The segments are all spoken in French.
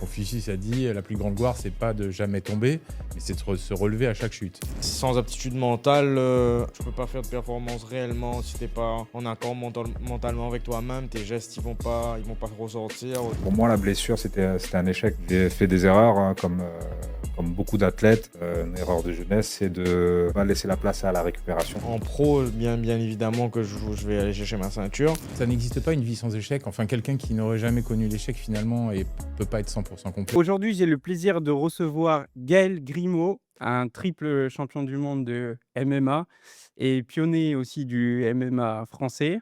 Confucius a dit la plus grande gloire, c'est pas de jamais tomber, mais c'est de se relever à chaque chute. Sans aptitude mentale, tu peux pas faire de performance réellement si t'es pas en accord mentalement avec toi-même. Tes gestes, ils vont pas ressortir. Pour moi, la blessure, c'était un échec. J'ai fait des erreurs, hein, comme beaucoup d'athlètes. Une erreur de jeunesse, c'est de pas laisser la place à la récupération. En pro, bien évidemment que je vais aller chercher ma ceinture. Ça n'existe pas une vie sans échec. Enfin, quelqu'un qui n'aurait jamais connu l'échec finalement et peut pas être 100% complet. Aujourd'hui, j'ai le plaisir de recevoir Gaël Grimaud, un triple champion du monde de MMA et pionnier aussi du MMA français,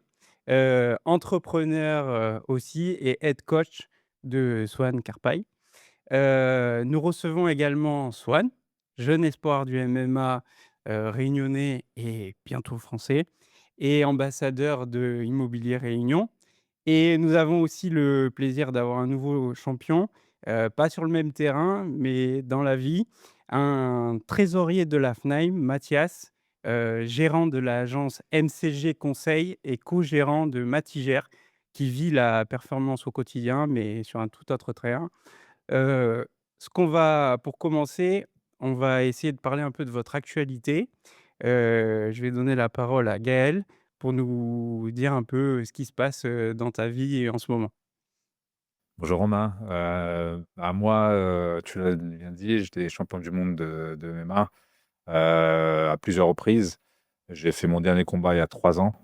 entrepreneur aussi et head coach de Swan Carpaille. Nous recevons également Swan, jeune espoir du MMA réunionnais et bientôt français, et ambassadeur de Immobilier Réunion. Et nous avons aussi le plaisir d'avoir un nouveau champion, pas sur le même terrain, mais dans la vie, un trésorier de la FNAIM, Mathias, gérant de l'agence MCG Conseil et co-gérant de Matigère, qui vit la performance au quotidien, mais sur un tout autre terrain. Heu, pour commencer, on va essayer de parler un peu de votre actualité. Je vais donner la parole à Gaël pour nous dire un peu ce qui se passe, dans ta vie en ce moment. Bonjour Romain. Moi, tu l'as bien dit, j'étais champion du monde de MMA à plusieurs reprises. J'ai fait mon dernier combat il y a 3 ans.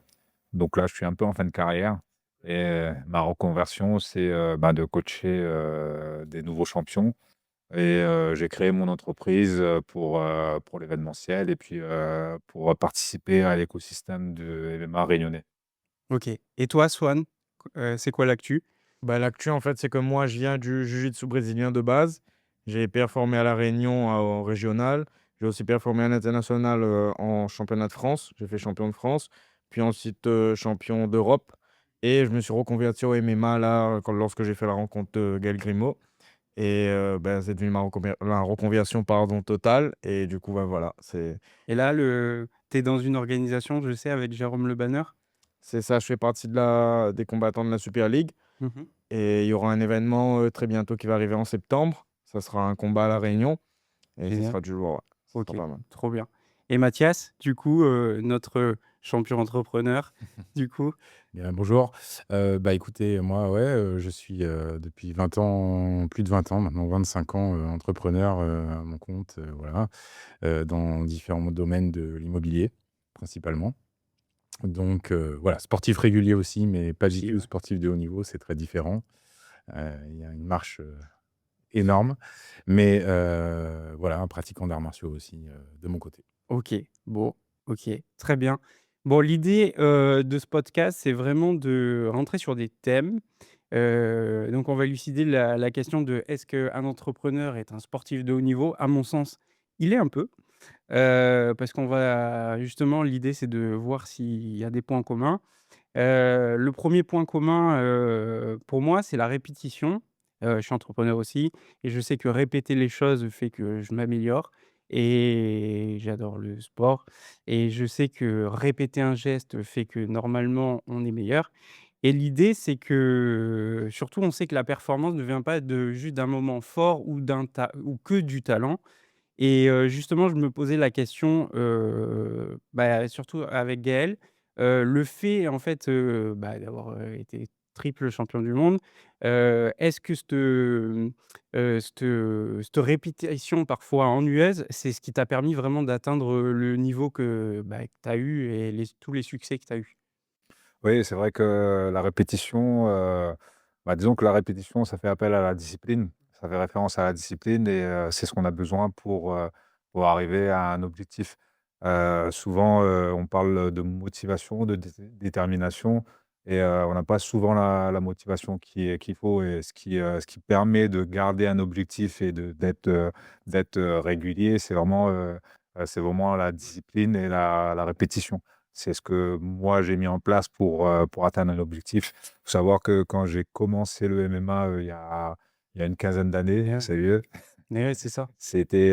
Donc là, je suis un peu en fin de carrière. Et ma reconversion, c'est de coacher des nouveaux champions. Et j'ai créé mon entreprise pour l'événementiel et puis pour participer à l'écosystème de MMA réunionnais. OK, et toi Swan, c'est quoi l'actu? Bah, l'actu, en fait, c'est que moi, je viens du jiu-jitsu brésilien de base. J'ai performé à La Réunion, en régional. J'ai aussi performé à l'international, en championnat de France. J'ai fait champion de France, puis ensuite, champion d'Europe, et je me suis reconverti au MMA là, lorsque j'ai fait la rencontre de Gaël Grimaud, et c'est devenu la reconversion, pardon, totale, et du coup, bah, voilà, Et là, tu es dans une organisation, je sais, avec Jérôme Le Banner? c'est ça. Je fais partie des combattants de la Super League. Mmh. Et il y aura un événement, très bientôt, qui va arriver en septembre. Ça sera un combat à La Réunion, et ce Génial. sera du lourd, ouais. Ce OK, sera pas mal. trop bien. Et Mathias, du coup, notre champion entrepreneur, du coup? Bien, bonjour. Écoutez, moi, ouais, je suis depuis 20 ans, plus de 20 ans maintenant, 25 ans, entrepreneur à mon compte, voilà, dans différents domaines de l'immobilier, principalement. Donc, voilà, sportif régulier aussi, mais pas du Si, tout ouais. sportif de haut niveau, c'est très différent. Il y a une marche énorme, mais voilà, un pratiquant d'arts martiaux aussi, de mon côté. OK, bon, OK, très bien. Bon, l'idée, de ce podcast, c'est vraiment de rentrer sur des thèmes. Donc on va élucider la question de: «Est-ce qu'un entrepreneur est un sportif de haut niveau?» À mon sens, il est un peu, parce qu'on va justement l'idée, c'est de voir s'il y a des points communs. Le premier point commun, pour moi, c'est la répétition. Je suis entrepreneur aussi et je sais que répéter les choses fait que je m'améliore et j'adore le sport et je sais que répéter un geste fait que normalement on est meilleur et l'idée, c'est que surtout on sait que la performance ne vient pas de juste d'un moment fort ou que du talent et justement, je me posais la question, surtout avec Gaël, le fait en fait, d'avoir, été triple champion du monde, est-ce que cette répétition parfois ennuyeuse, c'est ce qui t'a permis vraiment d'atteindre, le niveau que tu as eu et tous les succès que tu as eu? Oui, c'est vrai que la répétition, disons que la répétition, ça fait appel à la discipline. Ça fait référence à la discipline et c'est ce qu'on a besoin pour arriver à un objectif. Souvent, on parle de motivation, de détermination et on n'a pas souvent la motivation qu'il faut et ce qui permet de garder un objectif et d'être régulier, c'est vraiment la discipline et la répétition. C'est ce que moi j'ai mis en place pour atteindre un objectif. Il faut savoir que quand j'ai commencé le MMA, il y a une quinzaine d'années, Et ouais, c'est vieux, c'est ça. c'était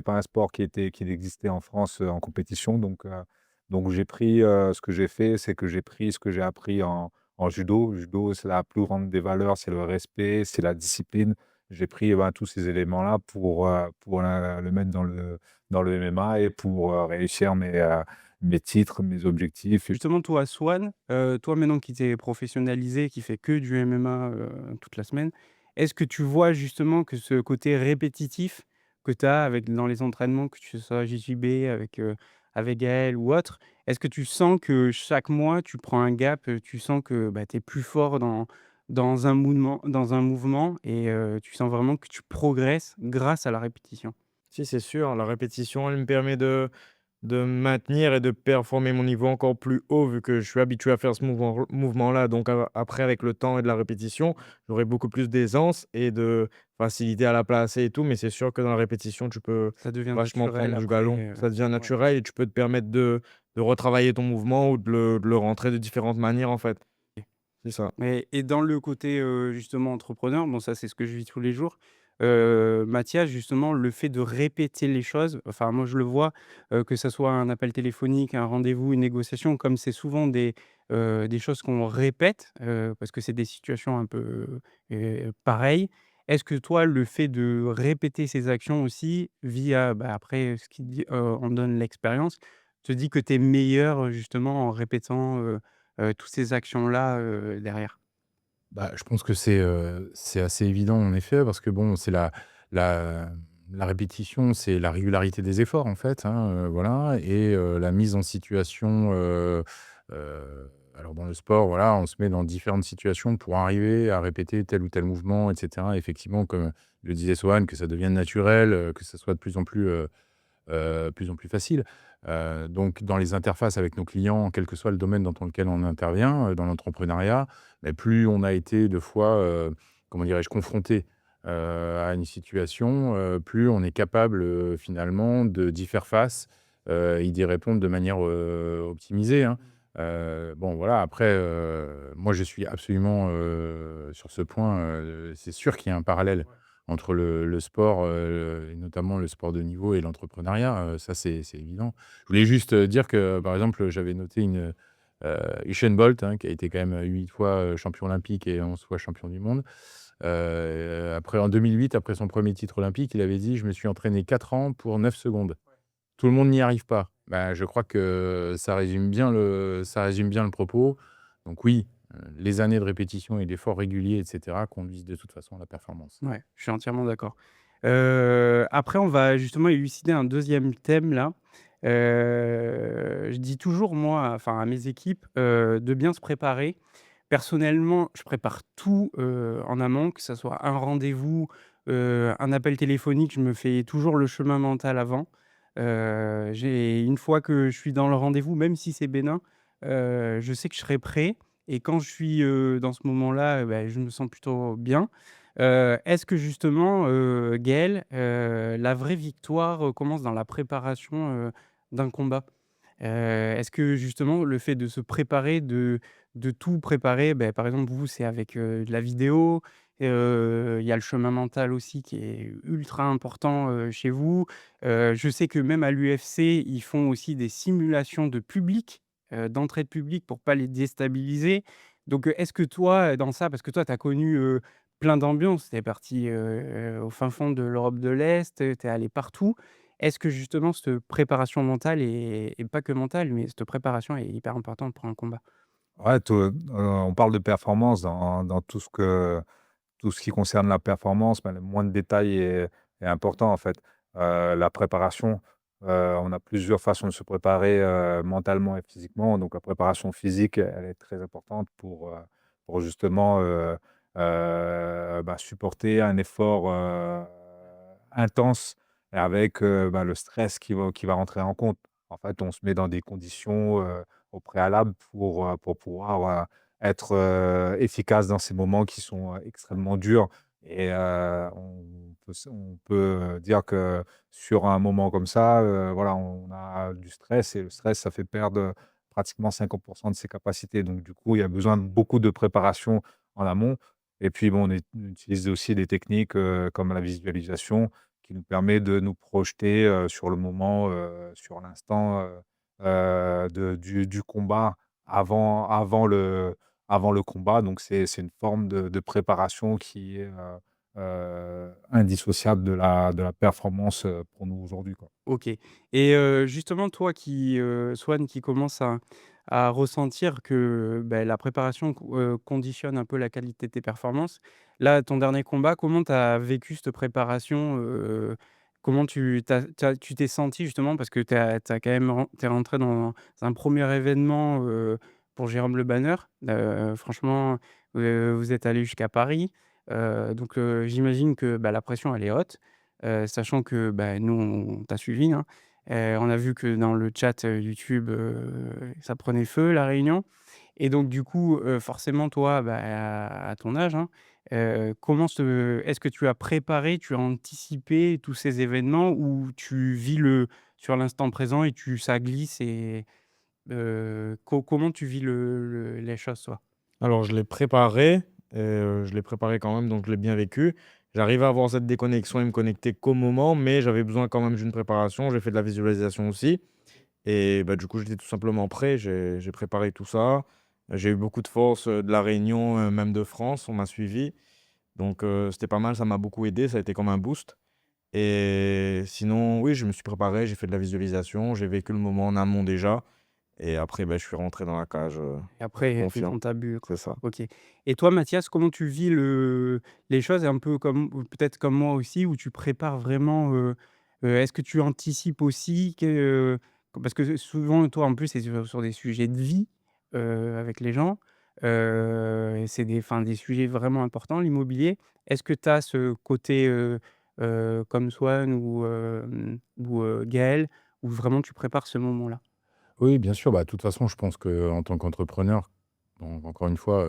pas un sport qui existait en France, en compétition. Donc j'ai pris, ce que j'ai fait, c'est que j'ai pris ce que j'ai appris en judo. Judo, c'est la plus grande des valeurs, c'est le respect, c'est la discipline j'ai pris, ben, tous ces éléments-là pour le mettre dans le MMA et pour, réussir mes titres, mes objectifs et Justement, toi, Swan, toi maintenant qui t'es professionnalisé, qui fait que du MMA, toute la semaine, est-ce que tu vois justement que ce côté répétitif que tu as avec dans les entraînements, que ce soit JJB avec Gaël ou autre, est-ce que tu sens que chaque mois tu prends un gap, tu sens que, bah, tu es plus fort dans un mouvement et tu sens vraiment que tu progresses grâce à la répétition? Si, c'est sûr, la répétition, elle me permet de maintenir et de performer mon niveau encore plus haut vu que je suis habitué à faire ce mouvement-là. Donc après, avec le temps et de la répétition, j'aurai beaucoup plus d'aisance et de facilité à la placer et tout. Mais c'est sûr que dans la répétition, tu peux Ça devient vachement naturel prendre du après, galon. Ça devient ouais. naturel et tu peux te permettre de retravailler ton mouvement ou de le rentrer de différentes manières, en fait. C'est ça. Et dans le côté, justement entrepreneur, bon ça c'est ce que je vis tous les jours, Mathias justement le fait de répéter les choses, enfin moi je le vois, que ça soit un appel téléphonique, un rendez-vous, une négociation, comme c'est souvent des choses qu'on répète, parce que c'est des situations un peu, pareilles. Est-ce que toi le fait de répéter ces actions aussi via, bah, après ce qui dit, on donne l'expérience, te dit que tu es meilleur, justement en répétant, toutes ces actions-là, derrière. Bah, je pense que c'est assez évident en effet parce que bon, c'est la la répétition, c'est la régularité des efforts en fait, hein, voilà et la mise en situation, alors dans le sport, voilà, on se met dans différentes situations pour arriver à répéter tel ou tel mouvement et cetera. Effectivement, comme le disait Swan, que ça devienne naturel, que ça soit de plus en plus facile. Donc dans les interfaces avec nos clients, quel que soit le domaine dans lequel on intervient, dans l'entrepreneuriat, beh, plus on a été de fois, comment dirais-je, confronté, à une situation, plus on est capable, finalement d'y faire face, et d'y répondre de manière, optimisée, hein. Bon voilà après, moi je suis absolument, sur ce point, c'est sûr qu'il y a un parallèle entre le sport, et notamment le sport de niveau et l'entrepreneuriat, ça c'est évident. Je voulais juste, dire que, par exemple, j'avais noté Usain Bolt, hein, qui a été quand même 8 fois, champion olympique et 11 fois champion du monde. Après en 2008, après son premier titre olympique, il avait dit: «Je me suis entraîné 4 ans pour 9 secondes». Tout le monde n'y arrive pas. Bah, je crois que ça résume bien le propos. Donc oui, les années de répétition et d'efforts réguliers et cetera conduisent de toute façon à la performance. Ouais, je suis entièrement d'accord. Après on va justement élucider un deuxième thème là. Je dis toujours moi, enfin à mes équipes, de bien se préparer. Personnellement, je prépare tout, en amont, que ça soit un rendez-vous, un appel téléphonique, je me fais toujours le chemin mental avant. J'ai une fois que je suis dans le rendez-vous, même si c'est bénin, je sais que je serai prêt et quand je suis, dans ce moment-là, bah, je me sens plutôt bien. Est-ce que justement, Gaël, la vraie victoire, commence dans la préparation, d'un combat? Est-ce que justement le fait de se préparer, de tout préparer, beh, par exemple vous c'est avec, de la vidéo, il y a le chemin mental aussi qui est ultra important, chez vous. Je sais que même à l'UFC, ils font aussi des simulations de public, d'entrée de public pour pas les déstabiliser. Donc, est-ce que toi, dans ça parce que toi tu as connu, plein d'ambiances, tu es parti, au fin fond de l'Europe de l'Est, tu es allé partout. Est-ce que justement cette préparation mentale et pas que mentale, mais cette préparation est hyper importante pour un combat? ouais, on parle de performance dans tout ce qui concerne la performance, bah, le moindre détail est important, en fait. La préparation, on a plusieurs façons de se préparer, mentalement et physiquement. Donc la préparation physique, elle est très importante pour justement, bah, supporter un effort, intense et avec, bah, le stress qui va rentrer en compte. En fait, on se met dans des conditions, au préalable pour pouvoir, être, efficace dans ces moments qui sont, extrêmement durs et on peut dire que sur un moment comme ça, voilà, on a du stress et le stress, ça fait perdre, pratiquement 50 de ses capacités. Donc du coup, il y a besoin de beaucoup de préparation en amont et puis bon, on utilise aussi des techniques, comme la visualisation qui nous permet de nous projeter, sur le moment, sur l'instant, du combat avant le combat. Donc c'est une forme de préparation qui est, indissociable de la performance, pour nous aujourd'hui, quoi. OK. Et justement, toi qui, Swan, qui commence à ressentir que, beh, la préparation conditionne un peu la qualité de tes performances. Là, ton dernier combat, comment tu as vécu cette préparation? Comment tu t'es senti justement parce que tu as quand même tu rentré dans un premier événement, pour Jérôme Le Banner. Franchement, vous êtes allé jusqu'à Paris, donc j'imagine que, bah, la pression elle est haute. Sachant que, bah, nous, on t'a suivi, hein. On a vu que dans le chat, YouTube, ça prenait feu la réunion et donc du coup, forcément toi, bah, à ton âge, hein, comment se est-ce que tu as préparé, tu as anticipé tous ces événements ou tu vis le sur l'instant présent et ça glisse et comment tu vis les choses toi? Alors je l'ai préparé et je l'ai préparé quand même, donc je l'ai bien vécu. J'arrivais à avoir cette déconnexion et me connecter qu'au moment, mais j'avais besoin quand même d'une préparation. J'ai fait de la visualisation aussi et bah, du coup, j'étais tout simplement prêt. J'ai préparé tout ça. J'ai eu beaucoup de force, de la Réunion, même de France, on m'a suivi. Donc c'était pas mal, ça m'a beaucoup aidé, ça a été comme un boost et sinon, oui, je me suis préparé, j'ai fait de la visualisation, j'ai vécu le moment en amont déjà et après, bah, je suis rentré dans la cage, Et après, tu confiant. comptes ta bulle, C'est quoi. ça. OK. Et toi, Mathias, comment tu vis les choses un peu comme ou peut-être comme moi aussi, où tu prépares vraiment, est-ce que tu anticipes aussi parce que souvent, toi, en plus, c'est sur des sujets de vie, avec les gens, et c'est des sujets vraiment importants, l'immobilier. Est-ce que tu as ce côté, comme Swan ou Gaël, où vraiment tu prépares ce moment-là? Oui, bien sûr, bah, de toute façon, je pense qu'en tant qu'entrepreneur, donc encore une fois,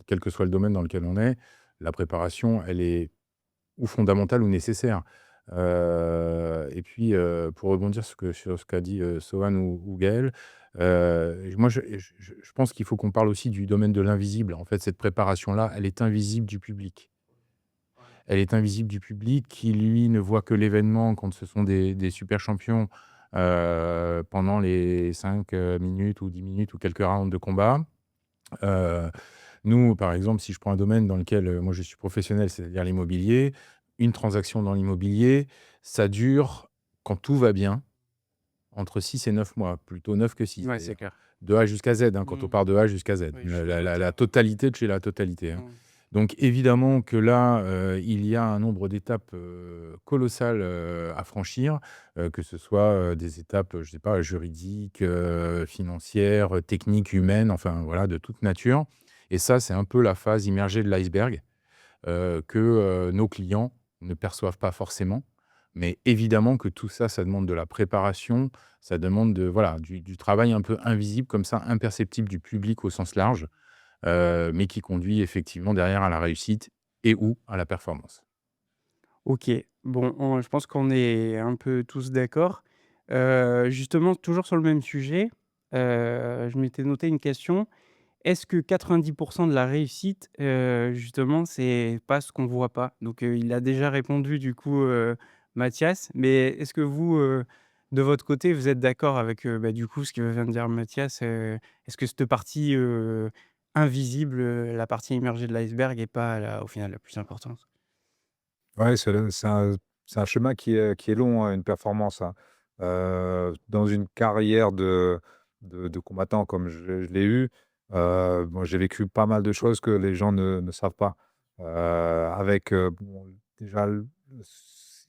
quel que soit le domaine dans lequel on est, la préparation, elle est ou fondamentale ou nécessaire. Et puis, pour rebondir sur ce qu'a dit, Sohan ou Gaël, moi je pense qu'il faut qu'on parle aussi du domaine de l'invisible. En fait, cette préparation-là, elle est invisible du public. Elle est invisible du public qui, lui, ne voit que l'événement quand ce sont des super champions, pendant les 5 minutes ou 10 minutes ou quelques rounds de combat. Heu, Nous, par exemple, si je prends un domaine dans lequel, moi je suis professionnel, c'est-à-dire l'immobilier, une transaction dans l'immobilier, ça dure, quand tout va bien, entre 6 et 9 mois, plutôt 9 que 6 Ouais, c'est d'ailleurs. clair. De A jusqu'à Z, hein, quand on Mmh. part de A jusqu'à Z. Oui, je suis La notaire. totalité de chez la totalité, hein. Mmh. Donc évidemment que là, il y a un nombre d'étapes, colossales, à franchir, que ce soit, des étapes, je sais pas, juridiques, financières, techniques, humaines, enfin voilà, de toute nature. Et ça, c'est un peu la phase immergée de l'iceberg, que, nos clients ne perçoivent pas forcément. Mais évidemment que tout ça, ça demande de la préparation, ça demande voilà, du travail un peu invisible comme ça, imperceptible du public au sens large, mais qui conduit effectivement derrière à la réussite et ou à la performance. OK. Bon, je pense qu'on est un peu tous d'accord. Justement, toujours sur le même sujet, je m'étais noté une question. Est-ce que 90 de la réussite, justement, c'est pas ce qu'on voit pas? Donc, il a déjà répondu du coup, Mathias, mais est-ce que vous, de votre côté, vous êtes d'accord avec, bah, du coup, ce que vient de dire Mathias? Est-ce que cette partie, invisible, la partie immergée de l'iceberg est pas au final la plus importante? Ouais, c'est un chemin qui est long, hein, une performance, hein. Dans une carrière de combattant comme je l'ai eu, bon, j'ai vécu pas mal de choses que les gens ne savent pas. Avec, bon, déjà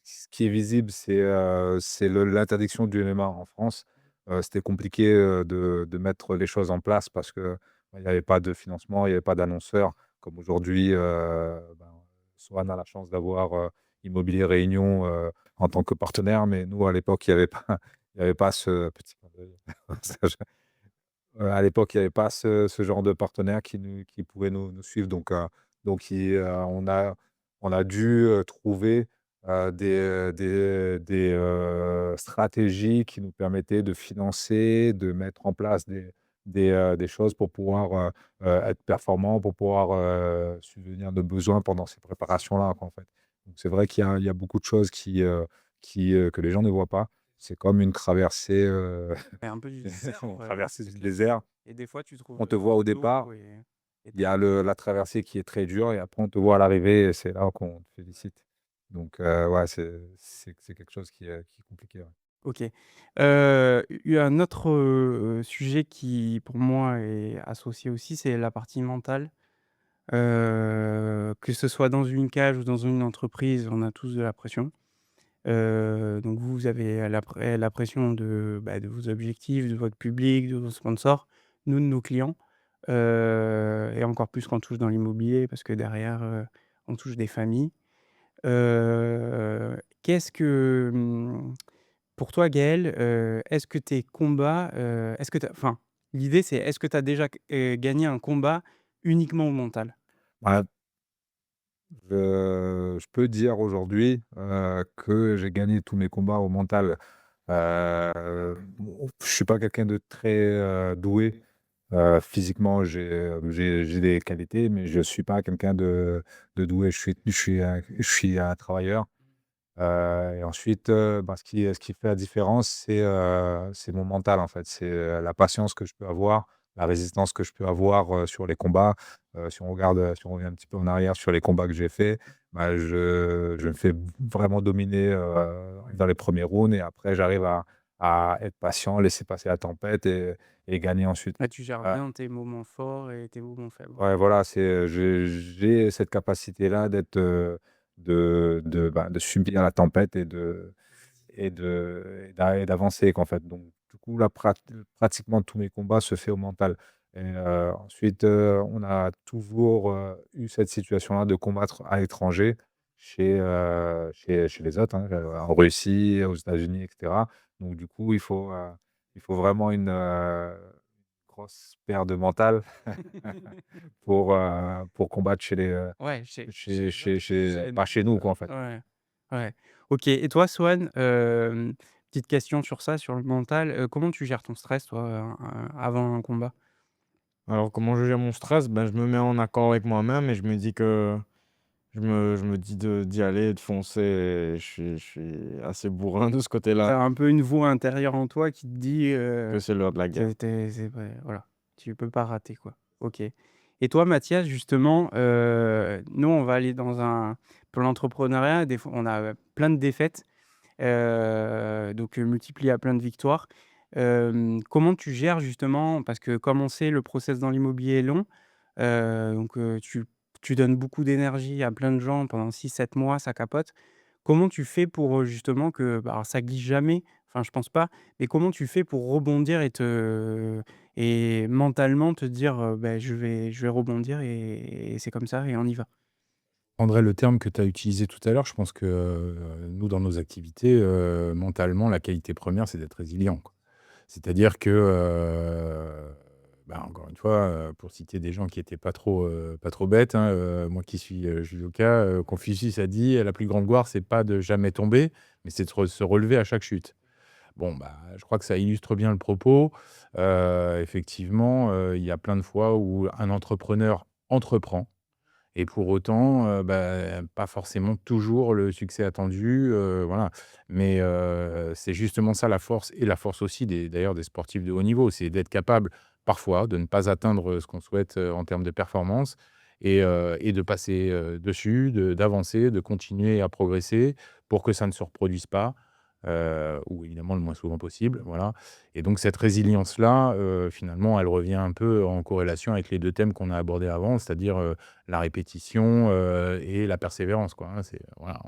ce qui est visible, c'est l'interdiction du MMA en France. C'était compliqué, de mettre les choses en place parce que, bah, il y avait pas de financement, il y avait pas d'annonceurs comme aujourd'hui, ben Swan a la chance d'avoir, Immobilier Réunion, en tant que partenaire, mais nous, à l'époque, il y avait pas il y avait pas ce petit clin d'œil. Ça, à l'époque, il y avait pas ce genre de partenaire qui pouvait nous suivre, donc on a dû, trouver, des stratégies qui nous permettaient de financer, de mettre en place des choses pour pouvoir, être performants, pour pouvoir, subvenir à nos besoins pendant ces préparations-là, quoi, en fait. Donc c'est vrai qu'il y a beaucoup de choses que les gens ne voient pas. C'est comme une traversée, Ouais, un peu du désert, on ouais, traversait c'est du clair. désert. Et des fois, tu trouves, On te voit au de l'eau départ, et il y a la traversée qui est très dure et après on te voit à l'arrivée et c'est là qu'on te félicite. Donc ouais, c'est quelque chose qui est compliqué, ouais. OK. Il y a un autre, sujet qui, pour moi, est associé aussi, c'est la partie mentale. Que ce soit dans une cage ou dans une entreprise, on a tous de la pression. Donc vous, vous avez la pression de, bah, de vos objectifs, de votre public, de vos sponsors, nous, de nos clients, et encore plus quand on touche dans l'immobilier parce que derrière, on touche des familles. Qu'est-ce que, pour toi, Gaël, est-ce que tes combats, est-ce que tu enfin, l'idée c'est est-ce que tu as déjà gagné un combat uniquement au mental? Bah, je peux dire aujourd'hui, que j'ai gagné tous mes combats au mental. Bon, je suis pas quelqu'un de très, doué. Physiquement, j'ai des qualités, mais je suis pas quelqu'un de doué. Je suis un travailleur. Et ensuite, bah, ce qui fait la différence, c'est mon mental, en fait. C'est, la patience que je peux avoir, la résistance que je peux avoir, sur les combats. Si on revient un petit peu en arrière sur les combats que j'ai faits, bah, je me fais vraiment dominer, dans les premiers rounds et après j'arrive à être patient, laisser passer la tempête et gagner ensuite. Ah, tu gères Ouais. bien tes moments forts et tes moments faibles. Ouais, voilà, j'ai cette capacité-là d'être, de subir la tempête et d'avancer qu'en fait. Donc du coup, là, pratiquement tous mes combats se fait au mental et ensuite, on a toujours, eu cette situation-là de combattre à l'étranger chez les autres, hein, en Russie, aux États-Unis et cetera. Donc du coup, il faut vraiment une, grosse paire de mental pour combattre chez les, Ouais, chez chez les autres, chez chez j'imagine. bah, chez nous quoi, en fait. Ouais, ouais. OK, et toi, Swan, petite question sur ça, sur le mental, comment tu gères ton stress toi, avant un combat? Alors comment je gère mon stress? Ben, je me mets en accord avec moi-même et je me dis que je me dis d'y aller, de foncer et je suis assez bourrin de ce Tu côté-là, as un peu une voix intérieure en toi qui te dit, que c'est l'heure de la guerre. que tu c'est ouais, voilà, tu peux pas rater, quoi. OK, et toi, Mathias, justement, nous, on va aller dans un pour l'entrepreneuriat, des fois, on a plein de défaites, donc multipliées à plein de victoires. Comment tu gères justement parce que comme on sait, le process dans l'immobilier est long, donc tu donnes beaucoup d'énergie à plein de gens pendant 6 7 mois, ça capote. Comment tu fais pour, justement que bah, alors ça glisse jamais, enfin je pense pas, mais comment tu fais pour rebondir et mentalement te dire, «Beh, je vais rebondir et c'est comme ça et on y va»? Je prendrais le terme que tu as utilisé tout à l'heure. Je pense que, nous, dans nos activités, mentalement, la qualité première, c'est d'être résilient, quoi. C'est-à-dire que, bah, encore une fois, pour citer des gens qui étaient pas trop bêtes, hein, moi qui suis, judoka, Confucius a dit: «La plus grande gloire, c'est pas de jamais tomber, mais c'est de se relever à chaque chute». Bon, bah, je crois que ça illustre bien le propos. Effectivement, il y a plein de fois où un entrepreneur entreprend et pour autant, bah, pas forcément toujours le succès attendu, voilà. Mais, c'est justement ça la force et la force aussi d'ailleurs des sportifs de haut niveau, c'est d'être capable parfois de ne pas atteindre, ce qu'on souhaite, en termes de performance et de passer, dessus, d'avancer, de continuer à progresser pour que ça ne se reproduise pas, ou évidemment le moins souvent possible, voilà. Et donc cette résilience-là, finalement, elle revient un peu en corrélation avec les 2 thèmes qu'on a abordés avant, c'est-à-dire, la répétition, et la persévérance, quoi, hein. C'est voilà,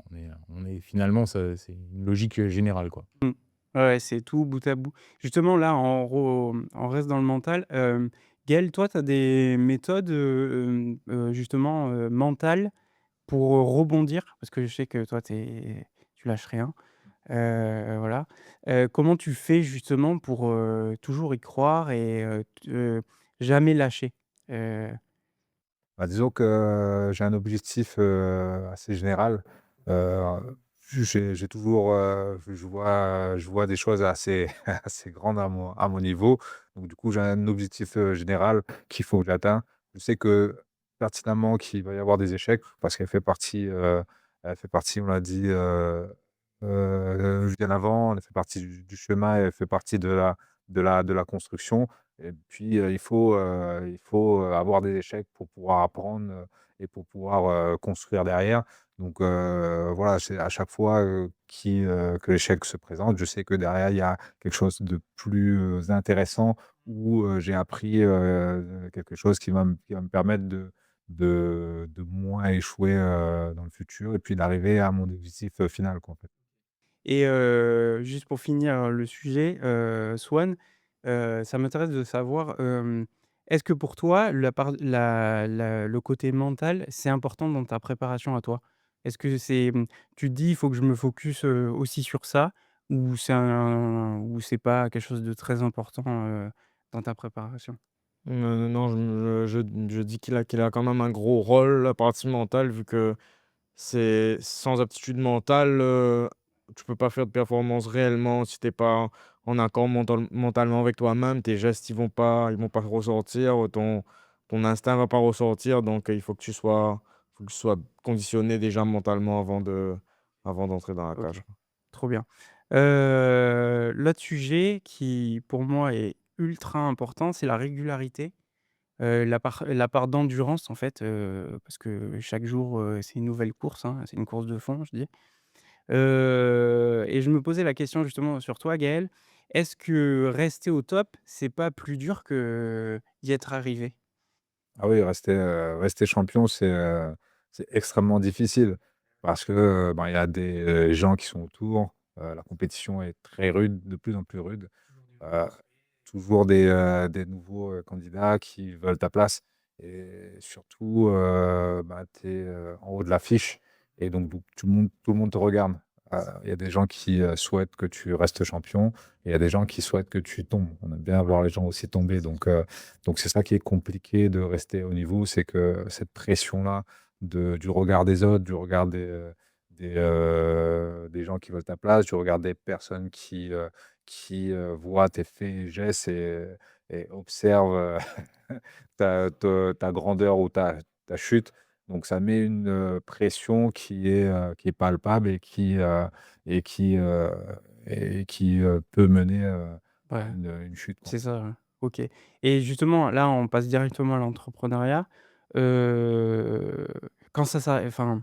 on est finalement c'est une logique, générale, quoi. Mmh. Ouais, ouais, c'est tout bout à bout. Justement là, on reste dans le mental, Gaël, toi, tu as des méthodes, justement, mentales pour, rebondir? Parce que je sais que toi, tu lâches rien, voilà. Comment tu fais justement pour, toujours y croire et jamais lâcher? Heu, Bah, disons que j'ai un objectif, assez général. J'ai toujours, je vois des choses assez assez grandes à mon niveau. Donc du coup, j'ai un objectif, général qu'il faut que j'atteigne. Je sais que pertinemment qu'il va y avoir des échecs parce qu'elle fait partie, on l'a dit, bien avant, elle fait partie du chemin, elle fait partie de la construction Et puis, il faut, avoir des échecs pour pouvoir apprendre, et pour pouvoir, construire derrière. Donc, voilà, c'est à chaque fois, que l'échec se présente, je sais que derrière, il y a quelque chose de plus, intéressant où, j'ai appris, quelque chose qui va me permettre de moins échouer, dans le futur et puis d'arriver à mon objectif, final, quoi, en fait. Et juste pour finir le sujet, Swan, ça m'intéresse de savoir, est-ce que pour toi le côté mental, c'est important dans ta préparation à toi? Est-ce que tu te dis: «Il faut que je me focus, aussi sur ça» ou c'est pas quelque chose de très important, dans ta préparation? Non, je dis qu'il a quand même un gros rôle, la partie mentale, vu que c'est sans aptitude mentale, tu peux pas faire de performance réellement si t'es pas en accord mentalement avec toi-même. Tes gestes, ils vont pas ressortir, ton instinct va pas ressortir, donc il faut que tu sois conditionné déjà mentalement avant d'entrer dans la OK, cage. trop bien. L'autre sujet qui, pour moi, est ultra important, c'est la régularité. La part d'endurance en fait, parce que chaque jour, c'est une nouvelle course, hein, c'est une course de fond, je dis. Et je me posais la question justement sur toi, Gaël. Est-ce que rester au top, c'est pas plus dur que d'y être arrivé? Ah oui, rester champion, c'est extrêmement difficile parce que, ben, il y a des, gens qui sont autour, la compétition est très rude, de plus en plus rude. Heu, Toujours des nouveaux, candidats qui veulent ta place et surtout, bah, tu es, en haut de l'affiche et donc tout le monde te regarde. Il y a des gens qui, souhaitent que tu restes champion et il y a des gens qui souhaitent que tu tombes. On aime bien voir les gens aussi tomber donc c'est ça qui est compliqué de rester au niveau, c'est que cette pression-là du regard des autres, du regard des gens qui veulent ta place, du regard des personnes qui, voient tes faits et gestes et observent, ta grandeur ou ta chute. Donc ça met une, pression qui est palpable et qui, heu peut mener, à Ouais, une chute, quoi. c'est ça, ouais. OK. Et justement, là, on passe directement à l'entrepreneuriat. Heu, quand ça s'arrête enfin,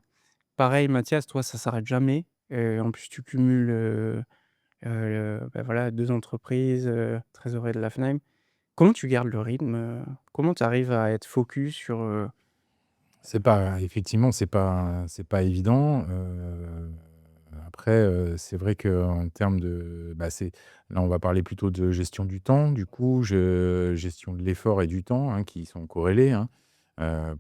pareil, Mathias, toi, ça s'arrête jamais. En plus, tu cumules, bah, voilà, 2 entreprises, trésorier de la Fnaim. Comment tu gardes le rythme, Comment tu arrives à être focus sur, C'est pas effectivement, c'est pas évident, après, c'est vrai qu'en termes de bah, là, on va parler plutôt de gestion du temps, du coup, gestion de l'effort et du temps, hein, qui sont corrélés, hein,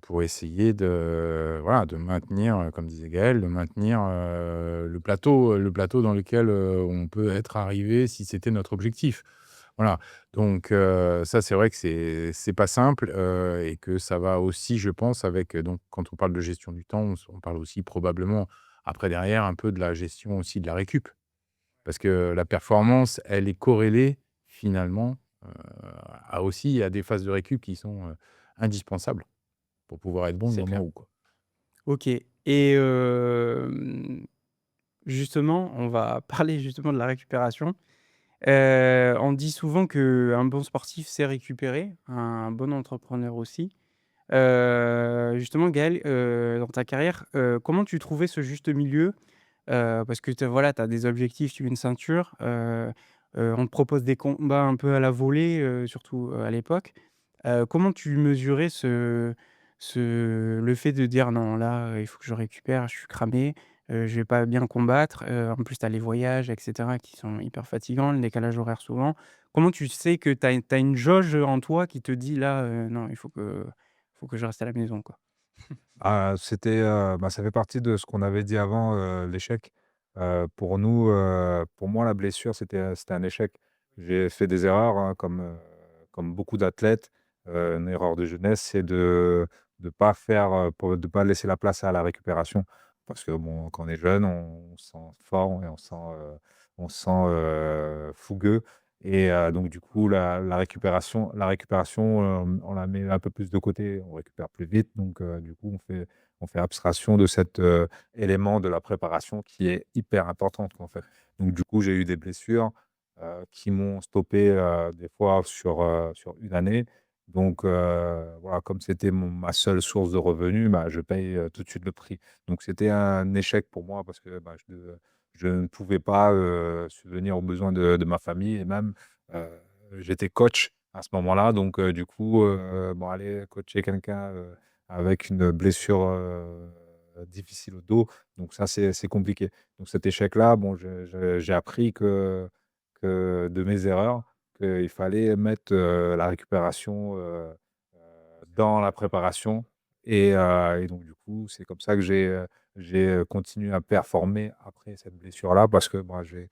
pour essayer de, voilà, de maintenir, comme disait Gaël, de maintenir, le plateau dans lequel, on peut être arrivé si c'était notre objectif. Voilà, donc ça, c'est vrai que c'est pas simple, et que ça va aussi, je pense, avec, donc quand on parle de gestion du temps, on parle aussi probablement, après derrière, un peu de la gestion aussi de la récup. Parce que la performance, elle est corrélée finalement, heu, à des phases de récup qui sont, indispensables pour pouvoir être bon le c'est moment clair. où, quoi. OK. Et justement, on va parler justement de la récupération. On dit souvent qu'un bon sportif sait récupérer, un bon entrepreneur aussi. Justement Gaël, dans ta carrière, comment tu trouvais ce juste milieu? Parce que voilà, tu as des objectifs, tu veux une ceinture, on te propose des combats un peu à la volée, surtout, à l'époque. Comment tu mesurais le fait de dire: «Non, là, il faut que je récupère, je suis cramé, je vais pas bien combattre», en plus, tu as les voyages et cetera qui sont hyper fatigants, le décalage horaire souvent. Comment tu sais que tu as une jauge en toi qui te dit: «Là, non, il faut que je reste à la maison», quoi? Ah, bah, ça fait partie de ce qu'on avait dit avant, l'échec. Pour nous, pour moi, la blessure, c'était un échec. J'ai fait des erreurs, hein, comme beaucoup d'athlètes. Une erreur de jeunesse, c'est de pas faire, de pas laisser la place à la récupération. Parce que bon, quand on est jeune, on se sent fort et on se sent fougueux et donc du coup, la récupération, on la met un peu plus de côté. On récupère plus vite donc du coup, on fait abstraction de cet, élément de la préparation qui est hyper importante, quoi, en fait. Donc du coup, j'ai eu des blessures, qui m'ont stoppé, des fois sur une année. Donc voilà, comme c'était ma seule source de revenus, bah, je paye, tout de suite le prix. Donc c'était un échec pour moi parce que, bah, je ne pouvais pas, subvenir aux besoins de ma famille et même, heu, j'étais coach à ce moment-là. Donc du coup, bon, aller coacher quelqu'un, avec une blessure, difficile au dos, donc ça, c'est compliqué. Donc cet échec-là, bon, j'ai appris que de mes erreurs, qu'il fallait mettre, la récupération, dans la préparation et donc du coup, c'est comme ça que j'ai continué à performer après cette blessure-là parce que, bah, j'ai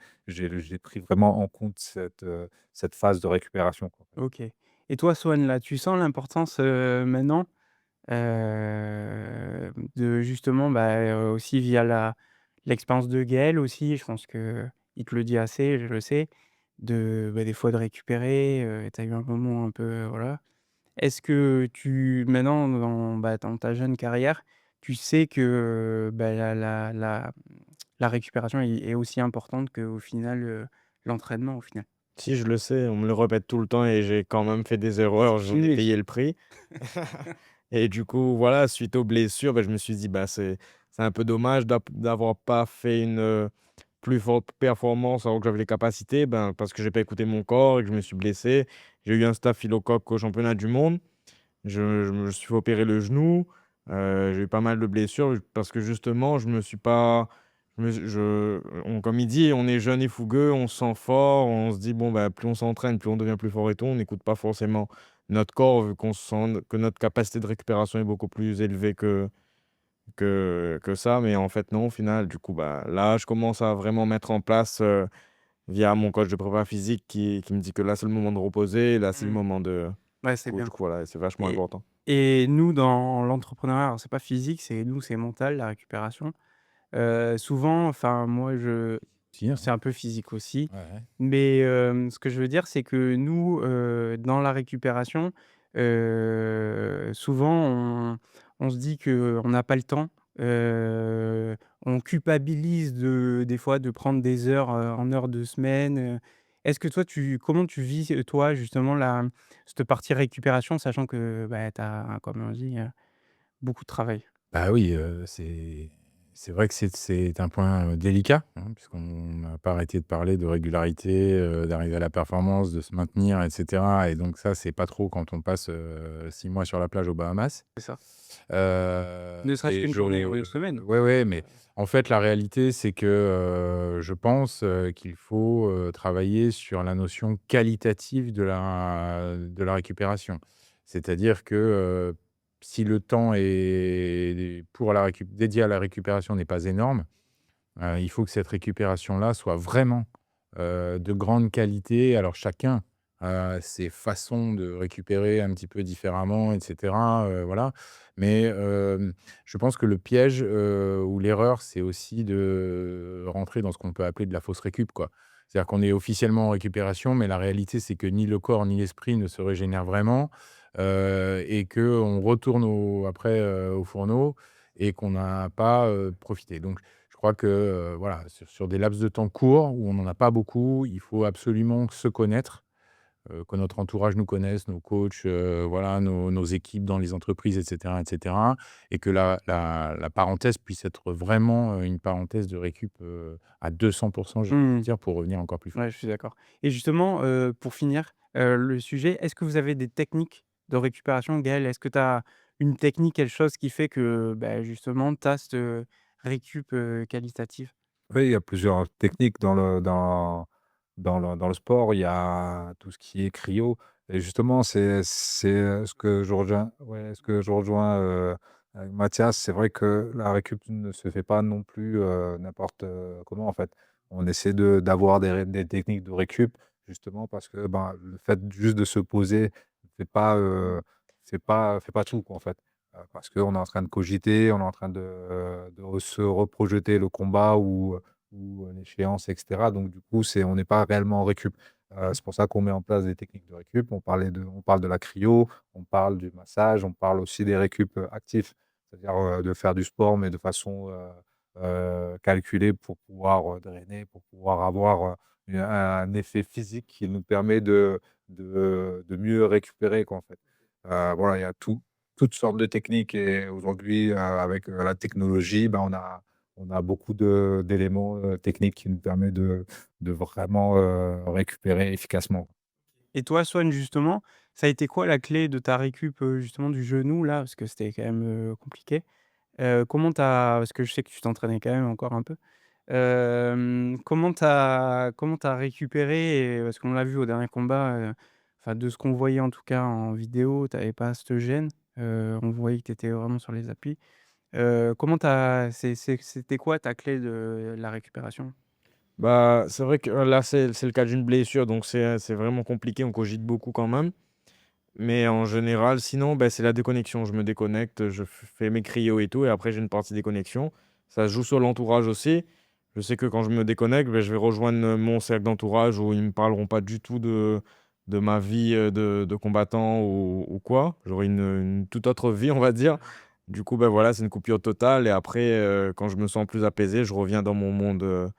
pris vraiment en compte cette phase de récupération, quoi. OK. Et toi, Swan, là, tu sens l'importance, maintenant, de justement, bah, aussi via l'expérience de Gaël aussi, je pense qu'il te le dit assez, je le sais, bah, des fois de récupérer, tu as eu un moment un peu, voilà. Est-ce que maintenant dans ta jeune carrière, tu sais que, bah, la récupération est aussi importante qu'au final, l'entraînement, au final? Si, je le sais, on me le répète tout le temps et j'ai quand même fait des erreurs, j'en ai Oui. payé le prix. Et du coup, voilà, suite aux blessures, bah, je me suis dit: «Bah, c'est un peu dommage d'avoir pas fait une, plus forte performance alors que j'avais les capacités», ben, parce que j'ai pas écouté mon corps et que je me suis blessé. J'ai eu un staphylocoque au championnat du monde. Je me suis fait opérer le genou, j'ai eu pas mal de blessures parce que justement je me suis pas je me suis je on comme il dit: «On est jeune et fougueux, on se sent fort, on se dit: "Bon, bah, plus on s'entraîne, plus on devient plus fort et tout". On n'écoute pas forcément notre corps vu qu'on sent que notre capacité de récupération est beaucoup plus élevée que ça». Mais en fait non, au final, du coup, bah, là, je commence à vraiment mettre en place, via mon coach de prépa physique qui me dit que là, c'est le moment de reposer, là, c'est le Mmh. moment de Ouais, c'est du bien. coup, voilà, c'est vachement Et important. nous, dans l'entrepreneuriat, alors c'est pas physique, c'est mental, la récupération. Souvent, enfin moi Si, hein. c'est un peu physique aussi, Ouais, ouais. mais ce que je veux dire, c'est que nous, dans la récupération, souvent on se dit qu'on n'a pas le temps, on culpabilise des fois de prendre des heures, en heures de semaine, Est-ce que toi comment tu vis, toi, justement cette partie récupération, sachant que, bah, tu as, comme on dit, beaucoup de travail? Bah oui, c'est vrai que c'est un point, délicat, hein, puisqu'on n'a pas arrêté de parler de régularité, d'arriver à la performance, de se maintenir et cetera et donc ça, c'est pas trop quand on passe, 6 mois sur la plage aux Bahamas. C'est ça. Ne serait-ce Et qu'une journée ou une semaine. ouais, ouais, mais en fait, la réalité, c'est que, je pense, qu'il faut, travailler sur la notion qualitative de la récupération. C'est-à-dire que, si le temps est pour la dédié à la récupération n'est pas énorme, il faut que cette récupération-là soit vraiment, de grande qualité. Alors chacun a ses façons de récupérer un petit peu différemment et cetera, voilà. Mais, je pense que le piège, ou l'erreur, c'est aussi de rentrer dans ce qu'on peut appeler de la fausse récup, quoi. C'est-à-dire qu'on est officiellement en récupération, mais la réalité, c'est que ni le corps ni l'esprit ne se régénèrent vraiment, et qu'on retourne après, au fourneau et qu'on n'a pas, profité. Donc je crois que, voilà, sur des laps de temps courts où on n'en a pas beaucoup, il faut absolument se connaître, que notre entourage nous connaisse, nos coachs, voilà, nos équipes dans les entreprises et cetera et que la parenthèse puisse être vraiment, une parenthèse de récup, à 200 j'ai envie de Mmh. dire, pour revenir encore plus fort. Ouais, je suis d'accord. Et justement, pour finir, le sujet, est-ce que vous avez des techniques de récupération, Gaël? Est-ce que tu as une technique, quelque chose qui fait que, bah, justement, tu as cette, récup, qualitative? Oui, il y a plusieurs techniques dans le sport. Il y a tout ce qui est cryo et justement, ce que je rejoins ouais, ce que je rejoins, avec Mathias. C'est vrai que la récup ne se fait pas non plus, n'importe, comment, en fait. On essaie d'avoir des techniques de récup justement parce que, ben, le fait juste de se poser ne fait pas, fait pas tout, quoi, en fait. Parce qu'on est en train de cogiter, on est en train de se reprojeter le combat ou l'échéance et cetera. Donc du coup, on n'est pas réellement en récup. C'est pour ça qu'on met en place des techniques de récup. On parle de la cryo, on parle du massage, on parle aussi des récup, actifs. C'est-à-dire, de faire du sport, mais de façon, calculée pour pouvoir, drainer, pour pouvoir avoir, un effet physique qui nous permet de mieux récupérer, quoi, en fait. Voilà, il y a toutes sortes de techniques et aujourd'hui, avec, la technologie, ben, on a beaucoup d'éléments, techniques qui nous permettent de vraiment, récupérer efficacement. Et toi, Swan, justement, ça a été quoi la clé de ta récup, justement du genou là? Parce que c'était quand même, compliqué. Comment t'as parce que je sais que tu t'entraînais quand même encore un peu. Comment t'as récupéré? Et parce qu'on l'a vu au dernier combat, enfin de ce qu'on voyait en tout cas en vidéo, t'avais pas cette gêne. On voyait que tu étais vraiment sur les appuis. Comment t'as c'était quoi ta clé de la récupération? Bah, c'est vrai que là, c'est le cas d'une blessure, donc c'est vraiment compliqué, on cogite beaucoup quand même. Mais en général, sinon, bah, c'est la déconnexion. Je me déconnecte, je fais mes cryos et tout, et après j'ai une partie déconnexion. Ça se joue sur l'entourage aussi. Je sais que quand je me déconnecte, bah, je vais rejoindre mon cercle d'entourage où ils me parleront pas du tout de ma vie de combattant ou quoi. J'aurai une toute autre vie, on va dire. Du coup, ben voilà, c'est une coupure totale. Et après, quand je me sens plus apaisé, je reviens dans mon monde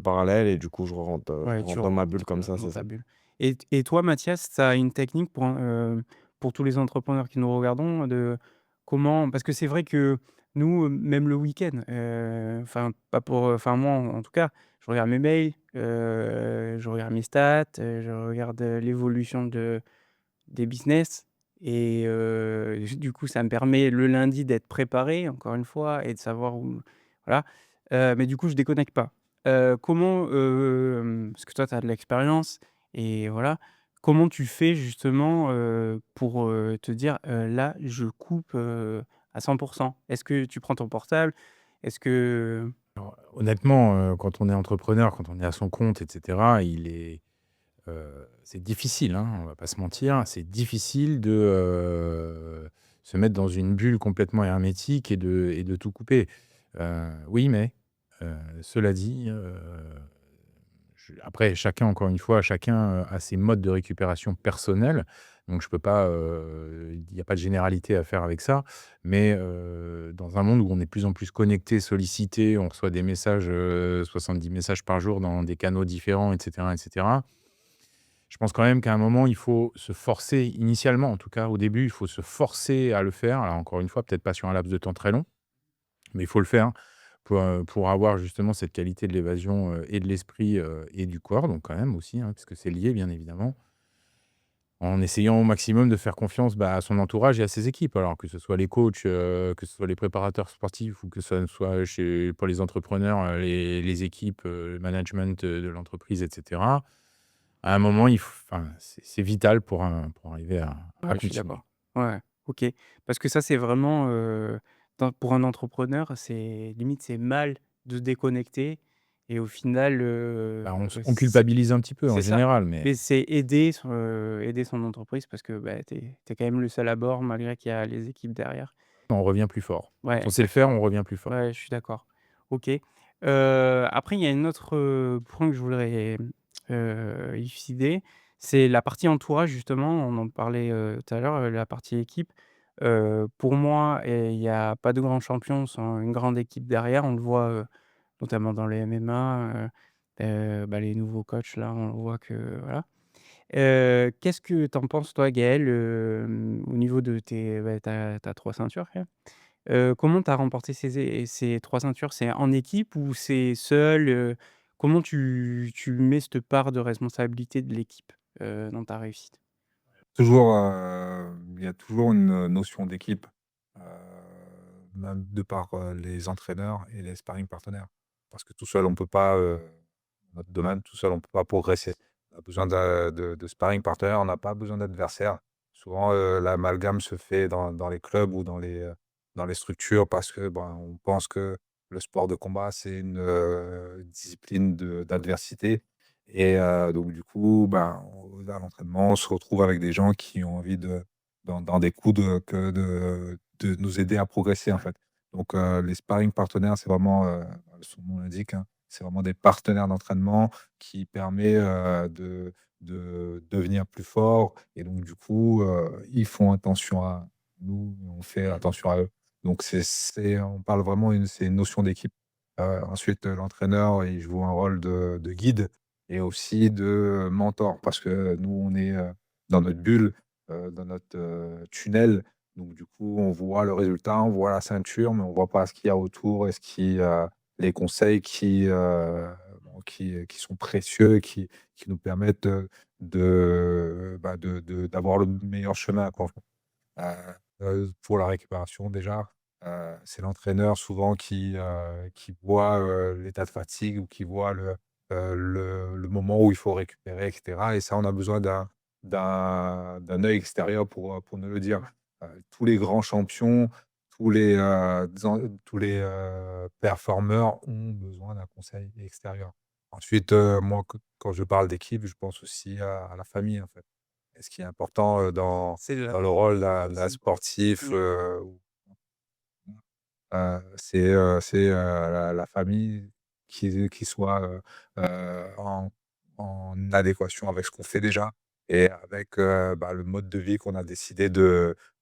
parallèle et du coup, je Ouais, tu rentre dans ma rentres, bulle comme ça, dans c'est ça. ta bulle. Et toi, Mathias, tu as une technique pour tous les entrepreneurs qui nous regardons, de comment parce que c'est vrai que nous, même le week-end, enfin pas pour, enfin moi en tout cas, je regarde mes mails, je regarde mes stats, je regarde, l'évolution des business et du coup, ça me permet le lundi d'être préparé encore une fois et de savoir où voilà, mais du coup, je déconnecte pas. Comment, parce que toi, tu as de l'expérience et voilà, comment tu fais justement, pour, te dire: «Là, je coupe, à 100 Est-ce que tu prends ton portable? Est-ce que Alors, honnêtement, quand on est entrepreneur, quand on est à son compte et cetera, c'est difficile, hein, on va pas se mentir. C'est difficile de, se mettre dans une bulle complètement hermétique et de tout couper. Oui, mais, cela dit, après chacun, encore une fois, chacun, a ses modes de récupération personnels. Donc je peux pas, il y a pas de généralité à faire avec ça. Mais, dans un monde où on est de plus en plus connecté, sollicité, on reçoit des messages, 70 messages par jour dans des canaux différents et cetera et cetera. Je pense quand même qu'à un moment, il faut se forcer, initialement en tout cas, au début, il faut se forcer à le faire. Alors encore une fois, peut-être pas sur un laps de temps très long, mais il faut le faire pour avoir justement cette qualité de l'évasion, et de l'esprit, et du corps, donc quand même aussi, hein, puisque c'est lié bien évidemment. En essayant au maximum de faire confiance, bah, à son entourage et à ses équipes. Alors que ce soit les coachs, que ce soit les préparateurs sportifs ou que ce soit pour les entrepreneurs, les équipes, le management, de l'entreprise et cetera. À un moment, c'est vital pour arriver à Ouais, je suis continuer. d'accord. Ouais, OK. Parce que ça, c'est vraiment, pour un entrepreneur, c'est limite, c'est mal de se déconnecter et au final, Bah, on culpabilise un petit peu en c'est ça, général, mais mais c'est aider son entreprise parce que, bah, tu es quand même le seul à bord malgré qu'il y a les équipes derrière. on revient plus fort. Ouais, Quand on sait le faire, exactement. on revient plus fort. Ouais, je suis d'accord. OK. Après, il y a un autre, point que je voudrais, élucider, c'est la partie entourage justement. On en parlait, tout à l'heure, la partie équipe. Pour moi il y a pas de grand champion sans une grande équipe derrière. On le voit, notamment dans les MMA, bah, les nouveaux coachs là, on voit que voilà. Qu'est-ce que tu en penses toi, Gaël, au niveau de tes bah, tu 3 ceintures quand même. Comment tu as remporté ces 3 ceintures? C'est en équipe ou c'est seul? Comment tu mets cette part de responsabilité de l'équipe, dans ta réussite? Toujours, il y a toujours une notion d'équipe, heu, même de par, les entraîneurs et les sparring partenaires. Parce que tout seul, on peut pas, notre domaine, tout seul, on peut pas progresser. On a besoin de sparring partner, on n'a pas besoin d'adversaire. Souvent, l'amalgame se fait dans les clubs ou dans les structures parce que, ben, on pense que le sport de combat, c'est une, discipline d'adversité et donc du coup, ben, à l'entraînement, on se retrouve avec des gens qui ont envie dans des coups de nous aider à progresser, en fait. Donc les sparring partenaires, c'est vraiment, son nom l'indique, hein, c'est vraiment des partenaires d'entraînement qui permet, de devenir plus fort et donc du coup, ils font attention à nous, on fait attention à eux. Donc on parle vraiment c'est une notion d'équipe. Ensuite, l'entraîneur, il joue un rôle de guide et aussi de mentor parce que nous, on est, dans notre bulle, dans notre, tunnel. Donc du coup, on voit le résultat, on voit la ceinture, mais on voit pas ce qu'il y a autour et les conseils qui sont précieux et qui nous permettent, d'avoir le meilleur chemin, quoi. Pour la récupération déjà, c'est l'entraîneur souvent qui voit, l'état de fatigue ou qui voit le moment où il faut récupérer et cetera et ça, on a besoin d'un œil extérieur pour nous le dire. Tous les grands champions, tous les, performeurs ont besoin d'un conseil extérieur. Ensuite, moi, quand je parle d'équipe, je pense aussi à la famille, en fait. Et ce qui est important, C'est là dans le rôle d'un aussi. sportif, Mmh. c'est, la famille qui soit, en adéquation avec ce qu'on fait déjà et avec, le mode de vie qu'on a décidé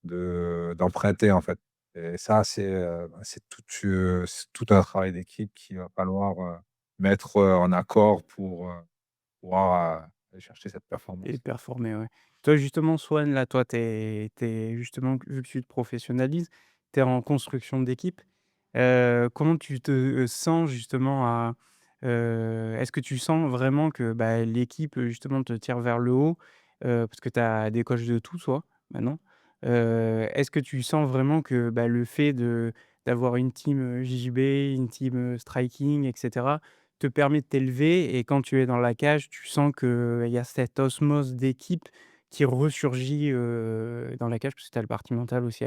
d'emprunter, en fait. Et ça, c'est tout un travail d'équipe qu'il va falloir, mettre, en accord pour, pouvoir, aller chercher cette Et performance. performer, ouais. Toi, justement, Swan, là, toi, tu justement, vu que tu te professionnalises, tu es en construction d'équipe. Comment tu te, sens justement est-ce que tu sens vraiment que, bah, l'équipe, justement, te tire vers le haut? Parce que tu as des coachs de tout, toi, maintenant. Est-ce que tu sens vraiment que, bah, le fait d'avoir une team, JJB, une team, striking et cetera, te permet de t'élever et quand tu es dans la cage, tu sens qu'il y a cette osmose d'équipe qui ressurgit, dans la cage? Parce que tu as le partie mentale aussi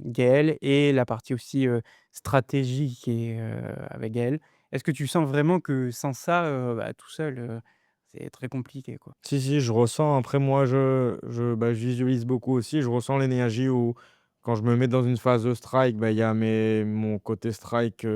Gaël et la partie aussi, stratégie qui est, avec Gaël. Est-ce que tu sens vraiment que sans ça, bah, tout seul, c'est très compliqué, quoi? Si, si, je ressens. Après, moi, je visualise beaucoup aussi. Je ressens l'énergie où, quand je me mets dans une phase de strike, bah, il y a mon côté strike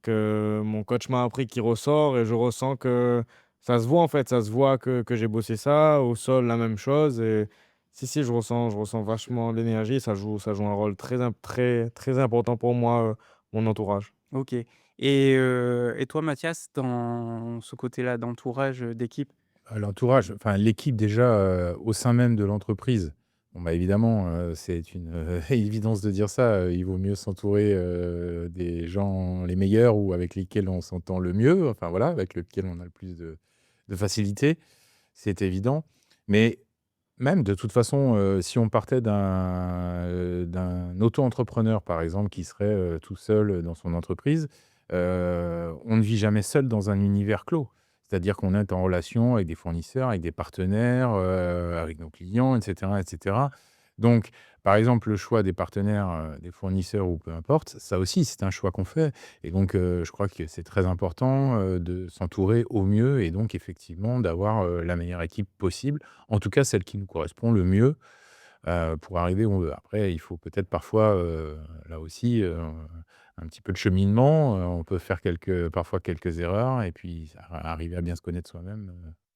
que mon coach m'a appris qui ressort et je ressens que ça se voit, en fait. Ça se voit que j'ai bossé ça. Au sol, la même chose. Et si, si, je ressens vachement l'énergie. Ça joue un rôle très, très important pour moi, mon entourage. OK et toi, Mathias, dans ce côté-là d'entourage, d'équipe? L'entourage, enfin l'équipe déjà, au sein même de l'entreprise. Bon, bah, évidemment, c'est une, évidence de dire ça, il vaut mieux s'entourer, des gens les meilleurs ou avec lesquels on s'entend le mieux, enfin voilà, avec lesquels on a le plus de facilité, c'est évident. Mais même de toute façon, si on partait d'un auto-entrepreneur, par exemple, qui serait, tout seul, dans son entreprise, on ne vit jamais seul dans un univers clos. C'est-à-dire qu'on est en relation avec des fournisseurs, avec des partenaires, avec nos clients et cetera et cetera. Donc, par exemple, le choix des partenaires, des fournisseurs ou peu importe, ça aussi, c'est un choix qu'on fait et donc je crois que c'est très important, de s'entourer au mieux et donc effectivement d'avoir, la meilleure équipe possible, en tout cas celle qui nous correspond le mieux, pour arriver où on veut. Après, il faut peut-être parfois, là aussi, un petit peu de cheminement, on peut faire parfois quelques erreurs et puis arriver à bien se connaître soi-même,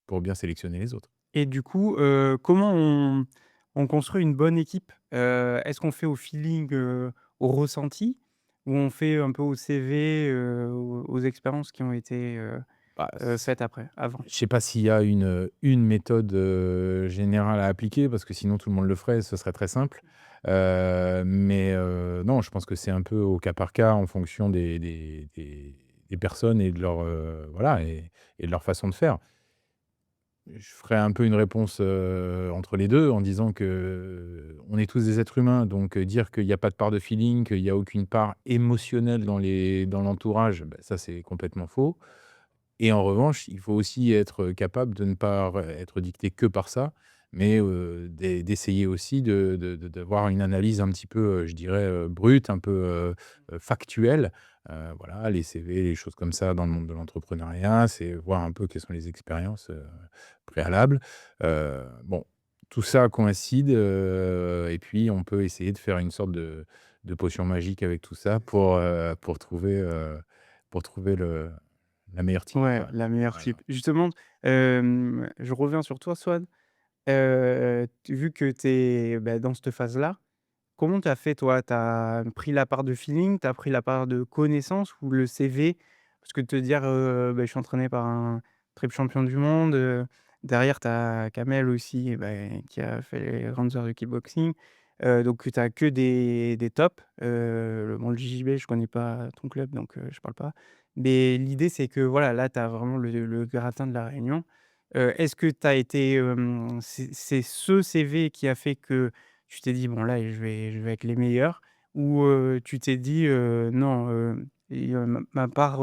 pour bien sélectionner les autres. Et du coup, comment on construit une bonne équipe? Est-ce qu'on fait au feeling, au ressenti? Ou on fait un peu au CV, aux expériences qui ont été, Bah, faites après avant? je sais pas s'il y a une méthode, générale à appliquer parce que sinon tout le monde le ferait, ce serait très simple. Non, je pense que c'est un peu au cas par cas en fonction des personnes et de leur, voilà et de leur façon de faire. Je ferais un peu une réponse, entre les 2 en disant qu'on est tous des êtres humains, donc dire qu'il y a pas de part de feeling, qu'il y a aucune part émotionnelle dans l'entourage, bah, ça c'est complètement faux. Et en revanche, il faut aussi être capable de ne pas être dicté que par ça, mais d'essayer aussi d'avoir une analyse un petit peu, je dirais, brute, un peu, factuelle. Voilà, les CV, les choses comme ça dans le monde de l'entrepreneuriat, c'est voir un peu quelles sont les expériences, préalables. Bon, tout ça coïncide, et puis on peut essayer de faire une sorte de potion magique avec tout ça pour trouver la meilleure team, Ouais, quoi. la meilleure Voilà. type. Justement, je reviens sur toi, Swan. Vu que tu es, bah, dans cette phase-là, comment tu as fait toi? Tu as pris la part de feeling, tu as pris la part de connaissance ou le CV? Parce que te dire, «Beh, je suis entraîné par un triple champion du monde», derrière tu as Kamel aussi, qui a fait les grandes heures de kickboxing, donc tu as que des tops. Le JJB, je connais pas ton club donc je parle pas. Mais l'idée, c'est que voilà, là, tu as vraiment le gratin de la réunion. Est-ce que tu as été, c'est ce CV qui a fait que tu t'es dit: «Bon là, je vais avec les meilleurs» ou tu t'es dit: «Non, ma part,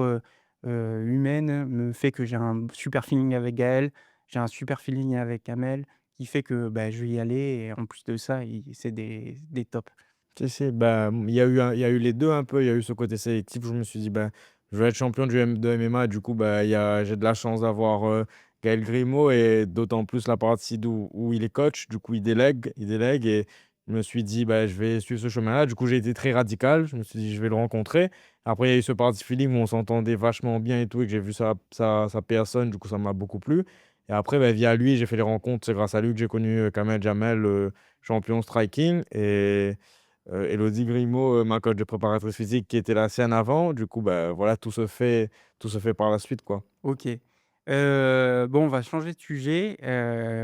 humaine me fait que j'ai un super feeling avec Gaël, j'ai un super feeling avec Kamel, qui fait que, bah, je vais y aller et en plus de ça, c'est des tops». Si, si, il y a eu les 2 un peu. Il y a eu ce côté sélectif où je me suis dit: «Ben, je veux être champion de MMA». Du coup, bah, j'ai de la chance d'avoir, Gaël Grimaud et d'autant plus la partie où il est coach. Du coup, il délègue et je me suis dit: «Bah, je vais suivre ce chemin-là». Du coup, j'ai été très radical. Je me suis dit: «Je vais le rencontrer». Après, il y a eu ce parti feeling où on s'entendait vachement bien et tout et que j'ai vu sa personne. Du coup, ça m'a beaucoup plu et après, bah, via lui, j'ai fait les rencontres. C'est grâce à lui que j'ai connu, Kamel Jamel, champion striking et Élodie Grimaud, ma coach de préparatrice physique qui était la sienne avant. Du coup, bah, voilà, tout se fait par la suite, quoi. OK. Bon, on va changer de sujet.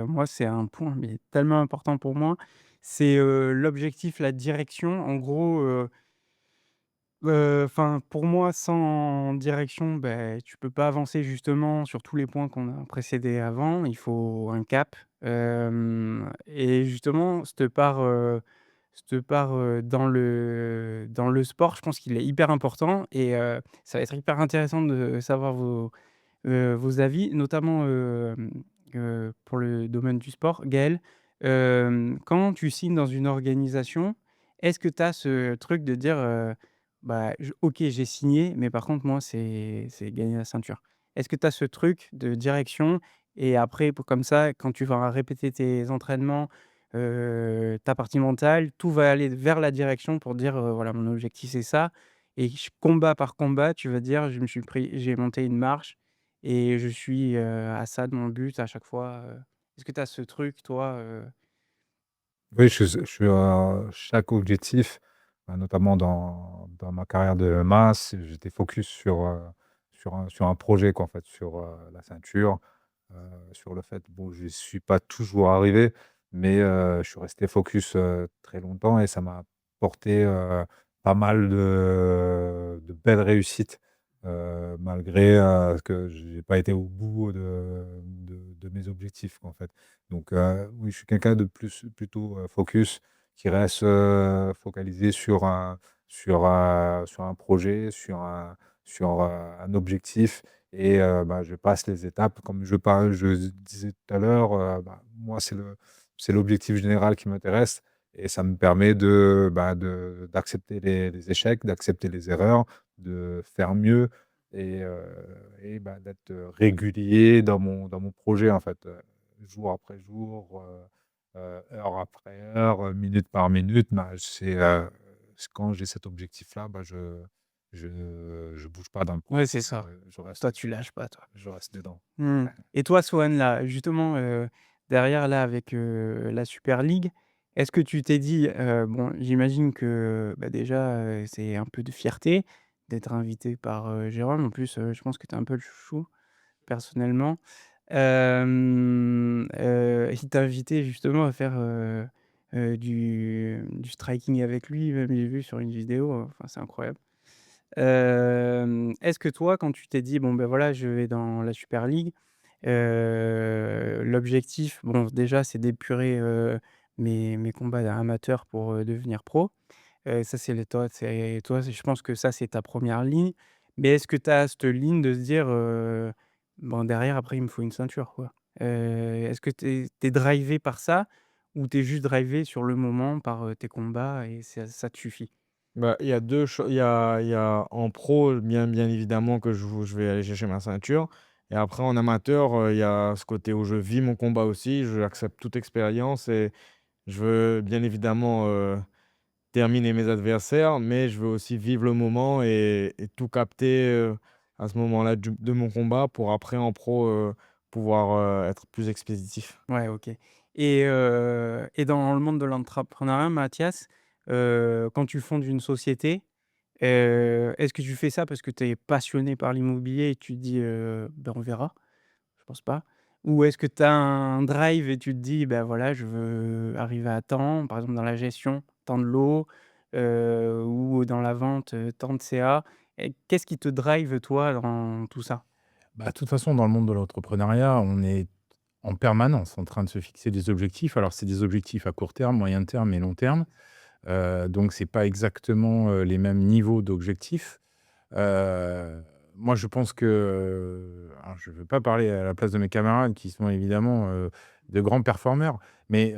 Moi, c'est un point, mais tellement important pour moi. C'est, l'objectif, la direction. En gros, enfin, pour moi, sans direction, ben tu peux pas avancer justement sur tous les points qu'on a précédés avant. Il faut un cap, et justement, dans le sport, je pense qu'il est hyper important et ça va être hyper intéressant de savoir vos avis, notamment, pour le domaine du sport. Gaël, quand tu signes dans une organisation, est-ce que tu as ce truc de dire, «Bah, OK, j'ai signé, mais par contre, moi, c'est gagner la ceinture»? Est-ce que tu as ce truc de direction et après, comme ça, quand tu vas répéter tes entraînements, ta partie mentale, tout va aller vers la direction pour dire, «Voilà, mon objectif, c'est ça» et combat par combat, tu vas dire: J'ai monté une marche et je suis, à ça de mon but à chaque fois», est-ce que tu as ce truc toi, Oui, je suis à chaque objectif, notamment dans ma carrière de masse, j'étais focus sur un projet quoi, en fait, sur, la ceinture, sur le fait bon, je suis pas toujours arrivé, mais je suis resté focus, très longtemps et ça m'a apporté, pas mal de belles réussites, malgré, que j'ai pas été au bout de mes objectifs quoi, en fait. Donc oui, je suis quelqu'un de plutôt, focus, qui reste, focalisé sur un projet, sur un objectif et je passe les étapes. Comme je disais tout à l'heure, moi, c'est l'objectif général qui m'intéresse et ça me permet d'accepter les échecs, d'accepter les erreurs, de faire mieux et d'être régulier dans mon projet, en fait, jour après jour, heure après heure, minute par minute. C'est quand j'ai cet objectif-là, je bouge pas d'un ouais, coin. c'est ça. Je Toi, reste tu lâches pas, toi. je reste dedans. Mmh. Et toi, Swan, là, justement, derrière, là, avec, la Super League, est-ce que tu t'es dit, bon, j'imagine que, bah, déjà, c'est un peu de fierté d'être invité par, Jérôme. En plus, je pense que tu es un peu le chouchou, personnellement. Il t'a invité justement à faire, du striking avec lui, même j'ai vu sur une vidéo, enfin, c'est incroyable. Est-ce que toi, quand tu t'es dit: «Bon, ben voilà, je vais dans la Super League», l'objectif, bon, déjà, c'est d'épurer, mes combats amateurs pour, devenir pro. Ça, je pense que ça, c'est ta première ligne. Mais est-ce que tu as cette ligne de se dire, «Bon, derrière, après, il me faut une ceinture, quoi»? Est-ce que tu es drivé par ça ou tu es juste drivé sur le moment par, tes combats et ça te suffit? Bah, il y a 2 cho il y a en pro, bien évidemment que je vais aller chercher ma ceinture et après en amateur, il y a ce côté où je vis mon combat aussi. J'accepte toute expérience et je veux bien évidemment, terminer mes adversaires, mais je veux aussi vivre le moment et tout capter, à ce moment-là de mon combat pour après en pro, pouvoir, être plus expéditif. Ouais, OK. Et dans le monde de l'entrepreneuriat, Mathias, quand tu fondes une société, est-ce que tu fais ça parce que tu es passionné par l'immobilier et tu te dis: «Ben, on verra»? Je pense pas. Ou est-ce que tu as un drive et tu te dis: «Ben, voilà, je veux arriver à temps», par exemple dans la gestion, tant de lots, ou dans la vente, tant de CA? Et qu'est-ce qui te drive toi dans tout ça? Bah, de toute façon, dans le monde de l'entrepreneuriat, on est en permanence en train de se fixer des objectifs. Alors, c'est des objectifs à court terme, moyen terme et long terme. Donc c'est pas exactement, les mêmes niveaux d'objectifs. Heu, Moi, je pense que, alors je ne veux pas parler à la place de mes camarades qui sont évidemment, de grands performeurs, mais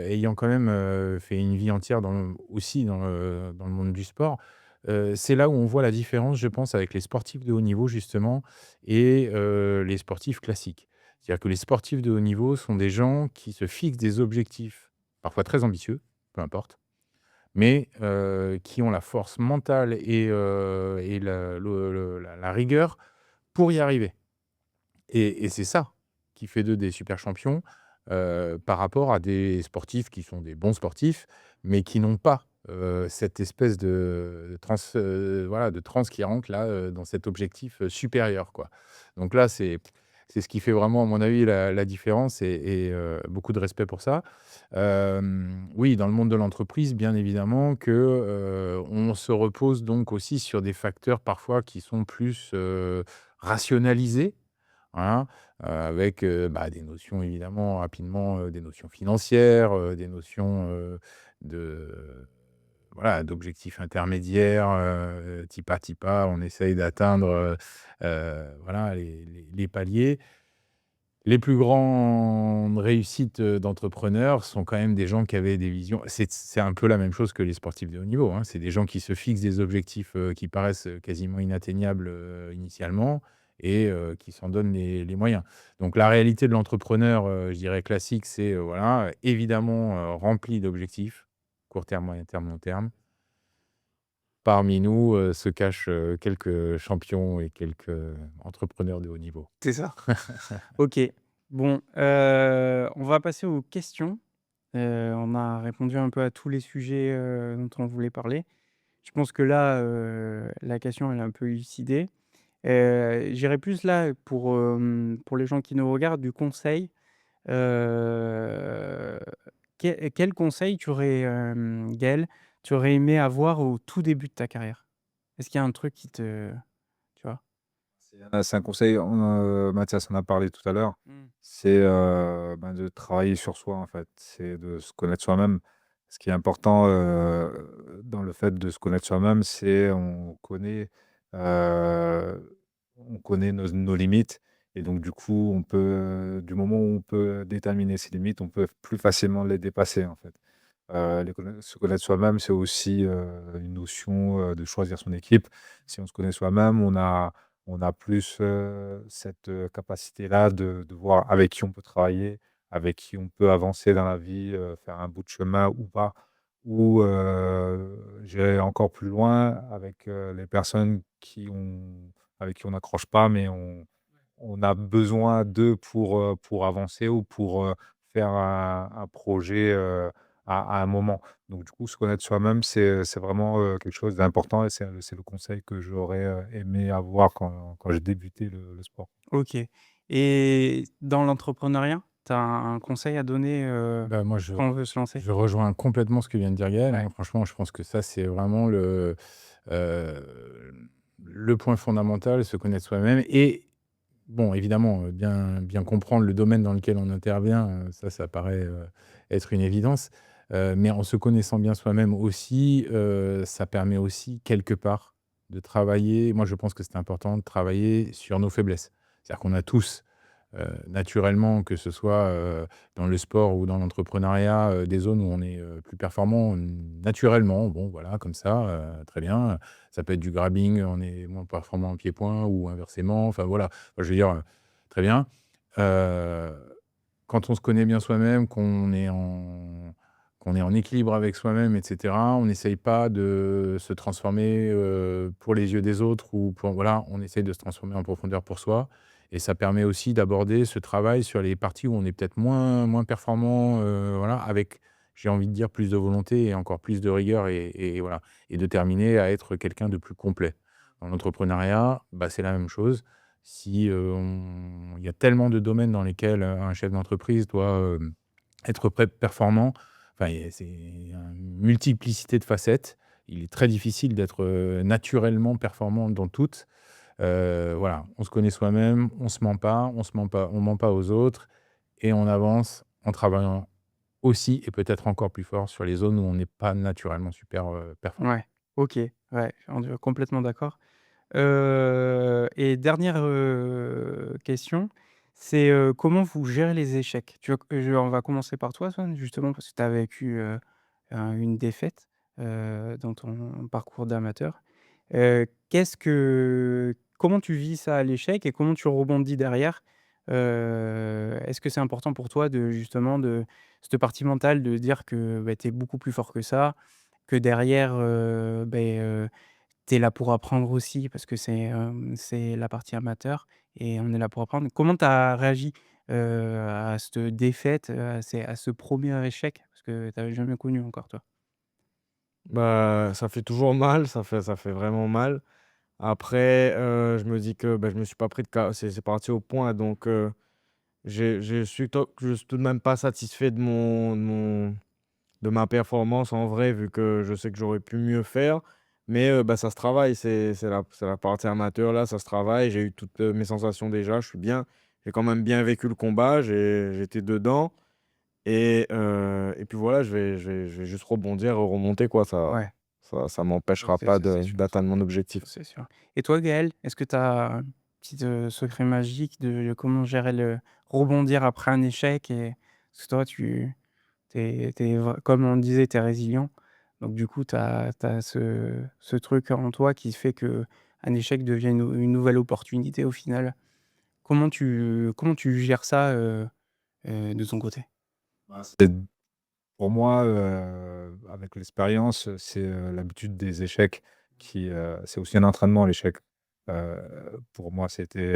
ayant quand même, fait une vie entière aussi dans le monde du sport, c'est là où on voit la différence, je pense, avec les sportifs de haut niveau justement et les sportifs classiques. C'est-à-dire que les sportifs de haut niveau sont des gens qui se fixent des objectifs, parfois très ambitieux, peu importe, mais qui ont la force mentale et la rigueur pour y arriver. Et c'est ça qui fait d'eux des super champions, par rapport à des sportifs qui sont des bons sportifs, mais qui n'ont pas, cette espèce voilà, de transe qui rentre là, dans cet objectif, supérieur, quoi. Donc là, c'est ce qui fait vraiment, à mon avis, la différence et beaucoup de respect pour ça. Oui, dans le monde de l'entreprise, bien évidemment que, on se repose donc aussi sur des facteurs parfois qui sont plus, rationalisés. Voilà, avec, bah, des notions évidemment rapidement, des notions financières, des notions, de voilà, d'objectifs intermédiaires, petit à petit, on essaye d'atteindre, voilà les paliers. Les plus grandes réussites, d'entrepreneurs sont quand même des gens qui avaient des visions. C'est un peu la même chose que les sportifs de haut niveau, hein. C'est des gens qui se fixent des objectifs, qui paraissent, quasiment inatteignables, initialement et qui s'en donnent les moyens. Donc la réalité de l'entrepreneur, je dirais classique, c'est, voilà, évidemment, rempli d'objectifs, court terme, moyen terme, long terme. Parmi nous, se cachent, quelques champions et quelques entrepreneurs de haut niveau. C'est ça? OK. Bon, on va passer aux questions. On a répondu un peu à tous les sujets, dont on voulait parler. Je pense que là, la question elle est un peu élucidée. J'irais plus là pour les gens qui nous regardent, du conseil. Heu, quel conseil tu aurais, Gaël, tu aurais aimé avoir au tout début de ta carrière? Est-ce qu'il y a un truc qui te tu vois? C'est un conseil, Mathias en a parlé tout à l'heure, Mmh. c'est, de travailler sur soi, en fait. C'est de se connaître soi-même. Ce qui est important, dans le fait de se connaître soi-même, c'est on connaît nos limites et donc du coup, du moment où on peut déterminer ses limites, on peut plus facilement les dépasser, en fait. Se connaître soi-même, c'est aussi, une notion, de choisir son équipe. Si on se connaît soi-même, on a plus, cette, capacité-là de voir avec qui on peut travailler, avec qui on peut avancer dans la vie, faire un bout de chemin ou pas. Ou, j'irai encore plus loin avec, les personnes avec qui on n'accroche pas, mais on a besoin d'eux pour avancer ou pour, faire un projet, à un moment. Donc du coup, se connaître soi-même, c'est vraiment, quelque chose d'important et c'est le conseil que j'aurais, aimé avoir quand j'ai débuté le sport. OK. Et dans l'entrepreneuriat, tu as un conseil à donner, Bah, moi, quand on veut se lancer? je rejoins complètement ce que vient de dire Gaël, Ouais. hein. Franchement, je pense que ça, c'est vraiment heu, le point fondamental, se connaître soi-même et bon, évidemment, bien comprendre le domaine dans lequel on intervient, ça paraît, être une évidence. Mais en se connaissant bien soi-même aussi, ça permet aussi quelque part de travailler, moi je pense que c'est important de travailler sur nos faiblesses. C'est-à-dire qu'on a tous, naturellement, que ce soit, dans le sport ou dans l'entrepreneuriat, des zones où on est, plus performant, naturellement. Bon voilà, comme ça, très bien. Ça peut être du grabbing, on est moins performant en pied-point ou inversement, enfin voilà. Enfin, je veux dire, très bien. Heu, Quand on se connaît bien soi-même, qu'on est en équilibre avec soi-même et cetera, on n'essaye pas de se transformer, pour les yeux des autres ou pour voilà, on essaye de se transformer en profondeur pour soi et ça permet aussi d'aborder ce travail sur les parties où on est peut-être moins performant, voilà, avec j'ai envie de dire plus de volonté et encore plus de rigueur et voilà et déterminé à être quelqu'un de plus complet. Dans l'entrepreneuriat, bah, c'est la même chose. Si, il y a tellement de domaines dans lesquels, un chef d'entreprise doit, être performant, enfin, c'est une multiplicité de facettes. Il est très difficile d'être, naturellement performant dans toutes. Voilà, on se connaît soi-même, on ment pas aux autres et on avance en travaillant aussi et peut-être encore plus fort sur les zones où on n'est pas naturellement super, performant. Ouais, OK, ouais, complètement d'accord. Et dernière, question, c'est, comment vous gérez les échecs? On va commencer par toi, Swan, justement, parce que tu as vécu, une défaite, dans ton parcours d'amateur. Comment tu vis ça, l'échec, et comment tu rebondis derrière? Est-ce que c'est important pour toi de justement de cette partie mentale de dire que, bah, tu es beaucoup plus fort que ça, que derrière, tu es là pour apprendre aussi parce que c'est la partie amateur et on est là pour apprendre. Comment tu as réagi, à cette défaite, à ce premier échec? Parce que tu avais jamais connu encore, toi? Bah, ça fait toujours mal, ça fait vraiment mal. Après, je me dis que, bah, je me suis pas pris de ca c'est parti au point donc je suis tout de même pas satisfait de ma performance en vrai, vu que je sais que j'aurais pu mieux faire. Mais, bah, ça se travaille, c'est la partie amateur là, ça se travaille. J'ai eu toutes, mes sensations déjà, je suis bien. J'ai quand même bien vécu le combat, j'étais dedans et puis voilà, je vais juste rebondir et remonter quoi. Ça Ouais, ça m'empêchera c'est pas ça, c'est de sûr, d'atteindre mon objectif. c'est sûr. Et toi, Gaël, est-ce que tu as un petit, secret magique de comment gérer le rebondir après un échec? Et parce que toi, tu es comme on disait, tu es résilient. Donc du coup, tu as ce truc en toi qui fait qu'un échec devient une nouvelle opportunité au final. Comment tu gères ça, de ton côté? Bah, c'est pour moi, avec l'expérience, c'est, l'habitude des échecs c'est aussi un entraînement l'échec. Pour moi, c'était,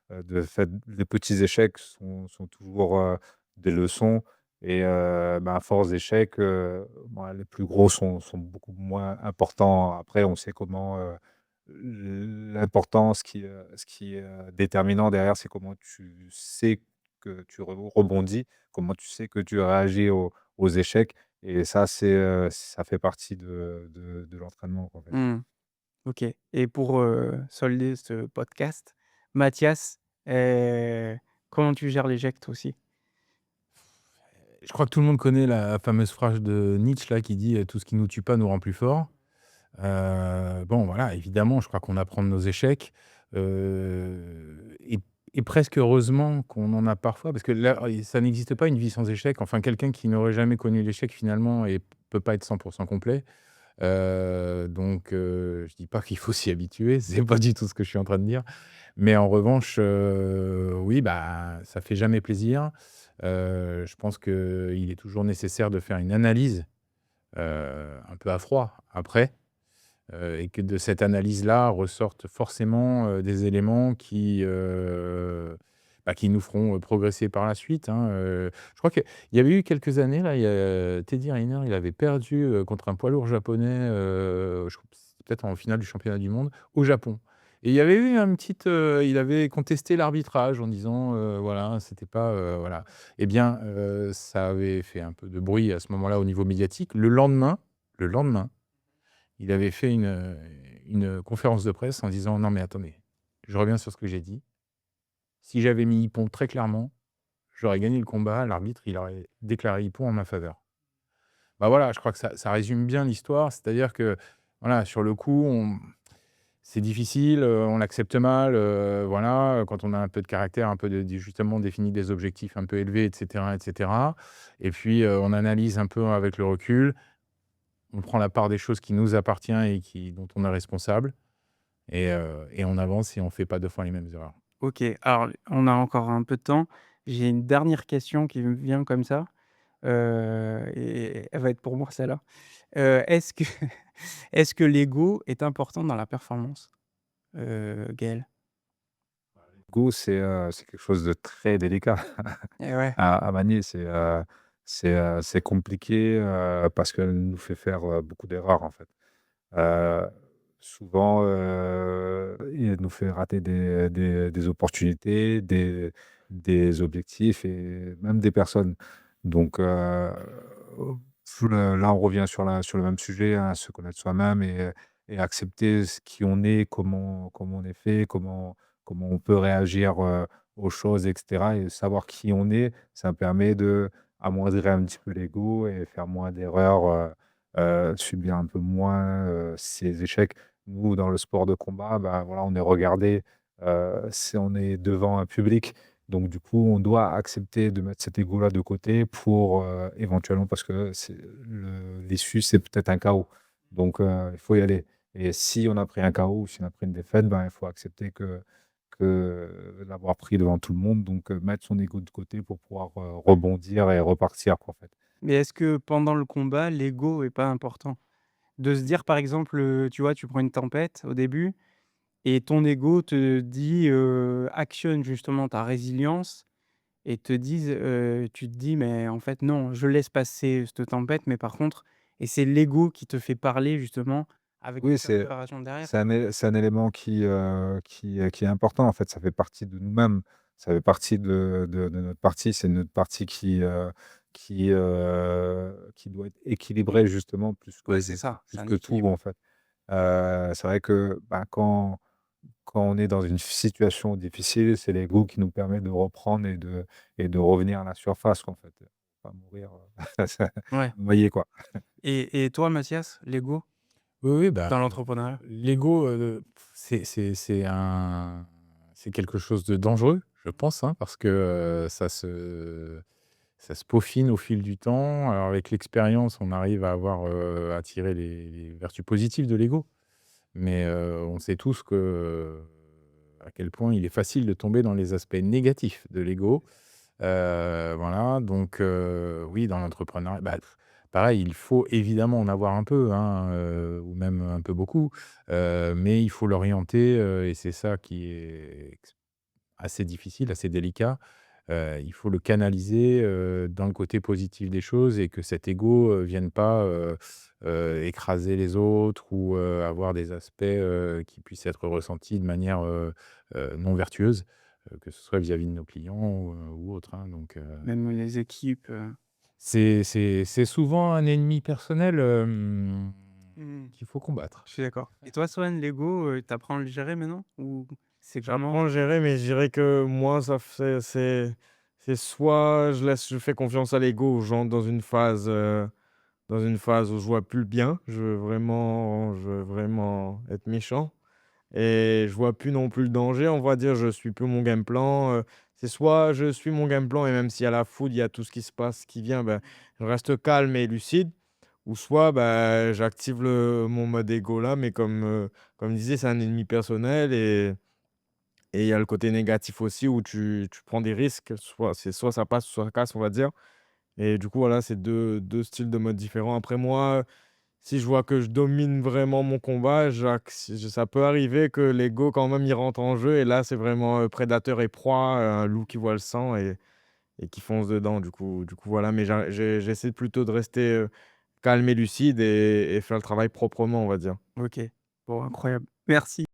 de fait les petits échecs sont toujours, des leçons et à force d'échecs, bah, les plus gros sont beaucoup moins importants. Après, on sait comment, l'important, ce qui est, déterminant derrière, c'est comment tu sais que tu rebondis, comment tu sais que tu réagis aux échecs et ça, ça fait partie de l'entraînement, en fait. Mmh. OK, et pour, solder ce podcast, Mathias, comment tu gères l'échec toi aussi? Je crois que tout le monde connaît la fameuse phrase de Nietzsche là qui dit: «Tout ce qui nous tue pas nous rend plus forts». Bon voilà, évidemment, je crois qu'on apprend de nos échecs, et presque heureusement qu'on en a parfois parce que là, ça n'existe pas une vie sans échec. Enfin, quelqu'un qui n'aurait jamais connu l'échec finalement et peut pas être 100 complet. Donc je dis pas qu'il faut s'y habituer, c'est pas du tout ce que je suis en train de dire. Mais en revanche, oui, bah, ça fait jamais plaisir. Je pense qu'il est toujours nécessaire de faire une analyse, un peu à froid après, et que de cette analyse-là ressortent forcément, des éléments qui nous feront, progresser par la suite, hein, Je crois qu'il y avait eu quelques années là, il y a Teddy Riner, il avait perdu, contre un poids lourd japonais, je crois que c'était peut-être en finale du championnat du monde au Japon et il y avait eu il avait contesté l'arbitrage en disant, voilà, c'était pas, voilà. Eh bien, ça avait fait un peu de bruit à ce moment-là au niveau médiatique. Le lendemain il avait fait une conférence de presse en disant: «Non mais attendez, je reviens sur ce que j'ai dit. Si j'avais mis Ippon très clairement, j'aurais gagné le combat, l'arbitre, il aurait déclaré Ippon en ma faveur». Bah, voilà, je crois que ça résume bien l'histoire. C'est-à-dire que, voilà, sur le coup, c'est difficile, on l'accepte mal, voilà, quand on a un peu de caractère, un peu de justement défini des objectifs un peu élevés et cetera et puis, on analyse un peu avec le recul. On prend la part des choses qui nous appartient et dont on est responsable et on avance et on fait pas 2 fois les mêmes erreurs. OK, alors on a encore un peu de temps. J'ai une dernière question qui me vient comme ça, et elle va être pour moi celle-là. Est-ce que est-ce que l'ego est important dans la performance, Gaël? L'ego, c'est quelque chose de très délicat Eh ouais. à manier. c'est compliqué, parce qu'elle nous fait faire, beaucoup d'erreurs, en fait. Heu, Souvent, il nous fait rater des opportunités, des objectifs et même des personnes. Donc, là, on revient sur le même sujet, hein, se connaître soi-même et accepter qui on est, comment on est fait, comment on peut réagir, aux choses et cetera et savoir qui on est, ça permet d'amoindrir un petit peu l'ego et faire moins d'erreurs, subir un peu moins, ces échecs. Nous, dans le sport de combat, bah, voilà, on est regardé, on est devant un public, donc du coup, on doit accepter de mettre cet ego-là de côté pour, éventuellement parce que l'issue, c'est peut-être un chaos. Donc il faut y aller et si on a pris un chaos ou si on a pris une défaite, ben, il faut accepter l'avoir pris devant tout le monde, donc mettre son ego de côté pour pouvoir, rebondir et repartir, quoi, en fait. Mais est-ce que pendant le combat, l'ego est pas important? De se dire, par exemple, tu vois, tu prends une tempête au début et ton ego te dit, actionne justement ta résilience et tu te dis: «Mais en fait non, je laisse passer cette tempête», mais par contre et c'est l'ego qui te fait parler justement avec Oui, toute la préparation derrière. c'est un élément qui est important, en fait. Ça fait partie de nous-mêmes. Ça fait partie de notre partie. C'est notre partie qui doit être équilibrée justement Ouais, c'est ça, c'est plus un que tout, équilibre. en fait. C'est vrai que, bah, quand on est dans une situation difficile, c'est l'ego qui nous permet de reprendre et de revenir à la surface, quoi, en fait. Pas mourir, Ouais noyé, quoi. et toi Mathias, l'ego Oui, oui, bah, dans l'entrepreneuriat? l'ego, c'est quelque chose de dangereux, je pense, hein, parce que, ça se peaufine au fil du temps. Alors avec l'expérience, on arrive à avoir, à tirer les vertus positives de l'ego. Mais, on sait tous à quel point il est facile de tomber dans les aspects négatifs de l'ego. Voilà, donc, oui, dans l'entrepreneuriat, bah, pareil, il faut évidemment en avoir un peu, hein, ou même un peu beaucoup, mais il faut l'orienter, et c'est ça qui est assez difficile, assez délicat. Il faut le canaliser, dans le côté positif des choses et que cet ego, vienne pas, écraser les autres ou, avoir des aspects, qui puissent être ressentis de manière, non vertueuse, que ce soit vis-à-vis de nos clients ou autres, hein, donc, Même les équipes, c'est souvent un ennemi personnel, mmh, qu'il faut combattre. je suis d'accord. Et toi Swan, l'ego, tu apprends à le gérer maintenant? Ou c'est comment? J'apprends à gérer, mais je dirais que moi, c'est soit je fais confiance à l'ego, je rentre dans une phase où je vois plus le bien, je veux vraiment être méchant et je vois plus non plus le danger, on va dire, je suis plus mon game plan, c'est soit je suis mon game plan et même s'il y a la foudre, il y a tout ce qui se passe, qui vient, ben, je reste calme et lucide ou soit, bah, j'active mon mode ego là, mais comme je disais, c'est un ennemi personnel et il y a le côté négatif aussi où tu prends des risques, soit ça passe, soit ça casse, on va dire et du coup, voilà, c'est deux styles de mode différents. Après moi, si je vois que je domine vraiment mon combat, ça peut arriver que l'ego quand même, il rentre en jeu et là, c'est vraiment, prédateur et proie, un loup qui voit le sang et qui fonce dedans du coup, voilà. Mais j'essaie plutôt de rester, calme et lucide et faire le travail proprement, on va dire. OK. Bon incroyable. Merci.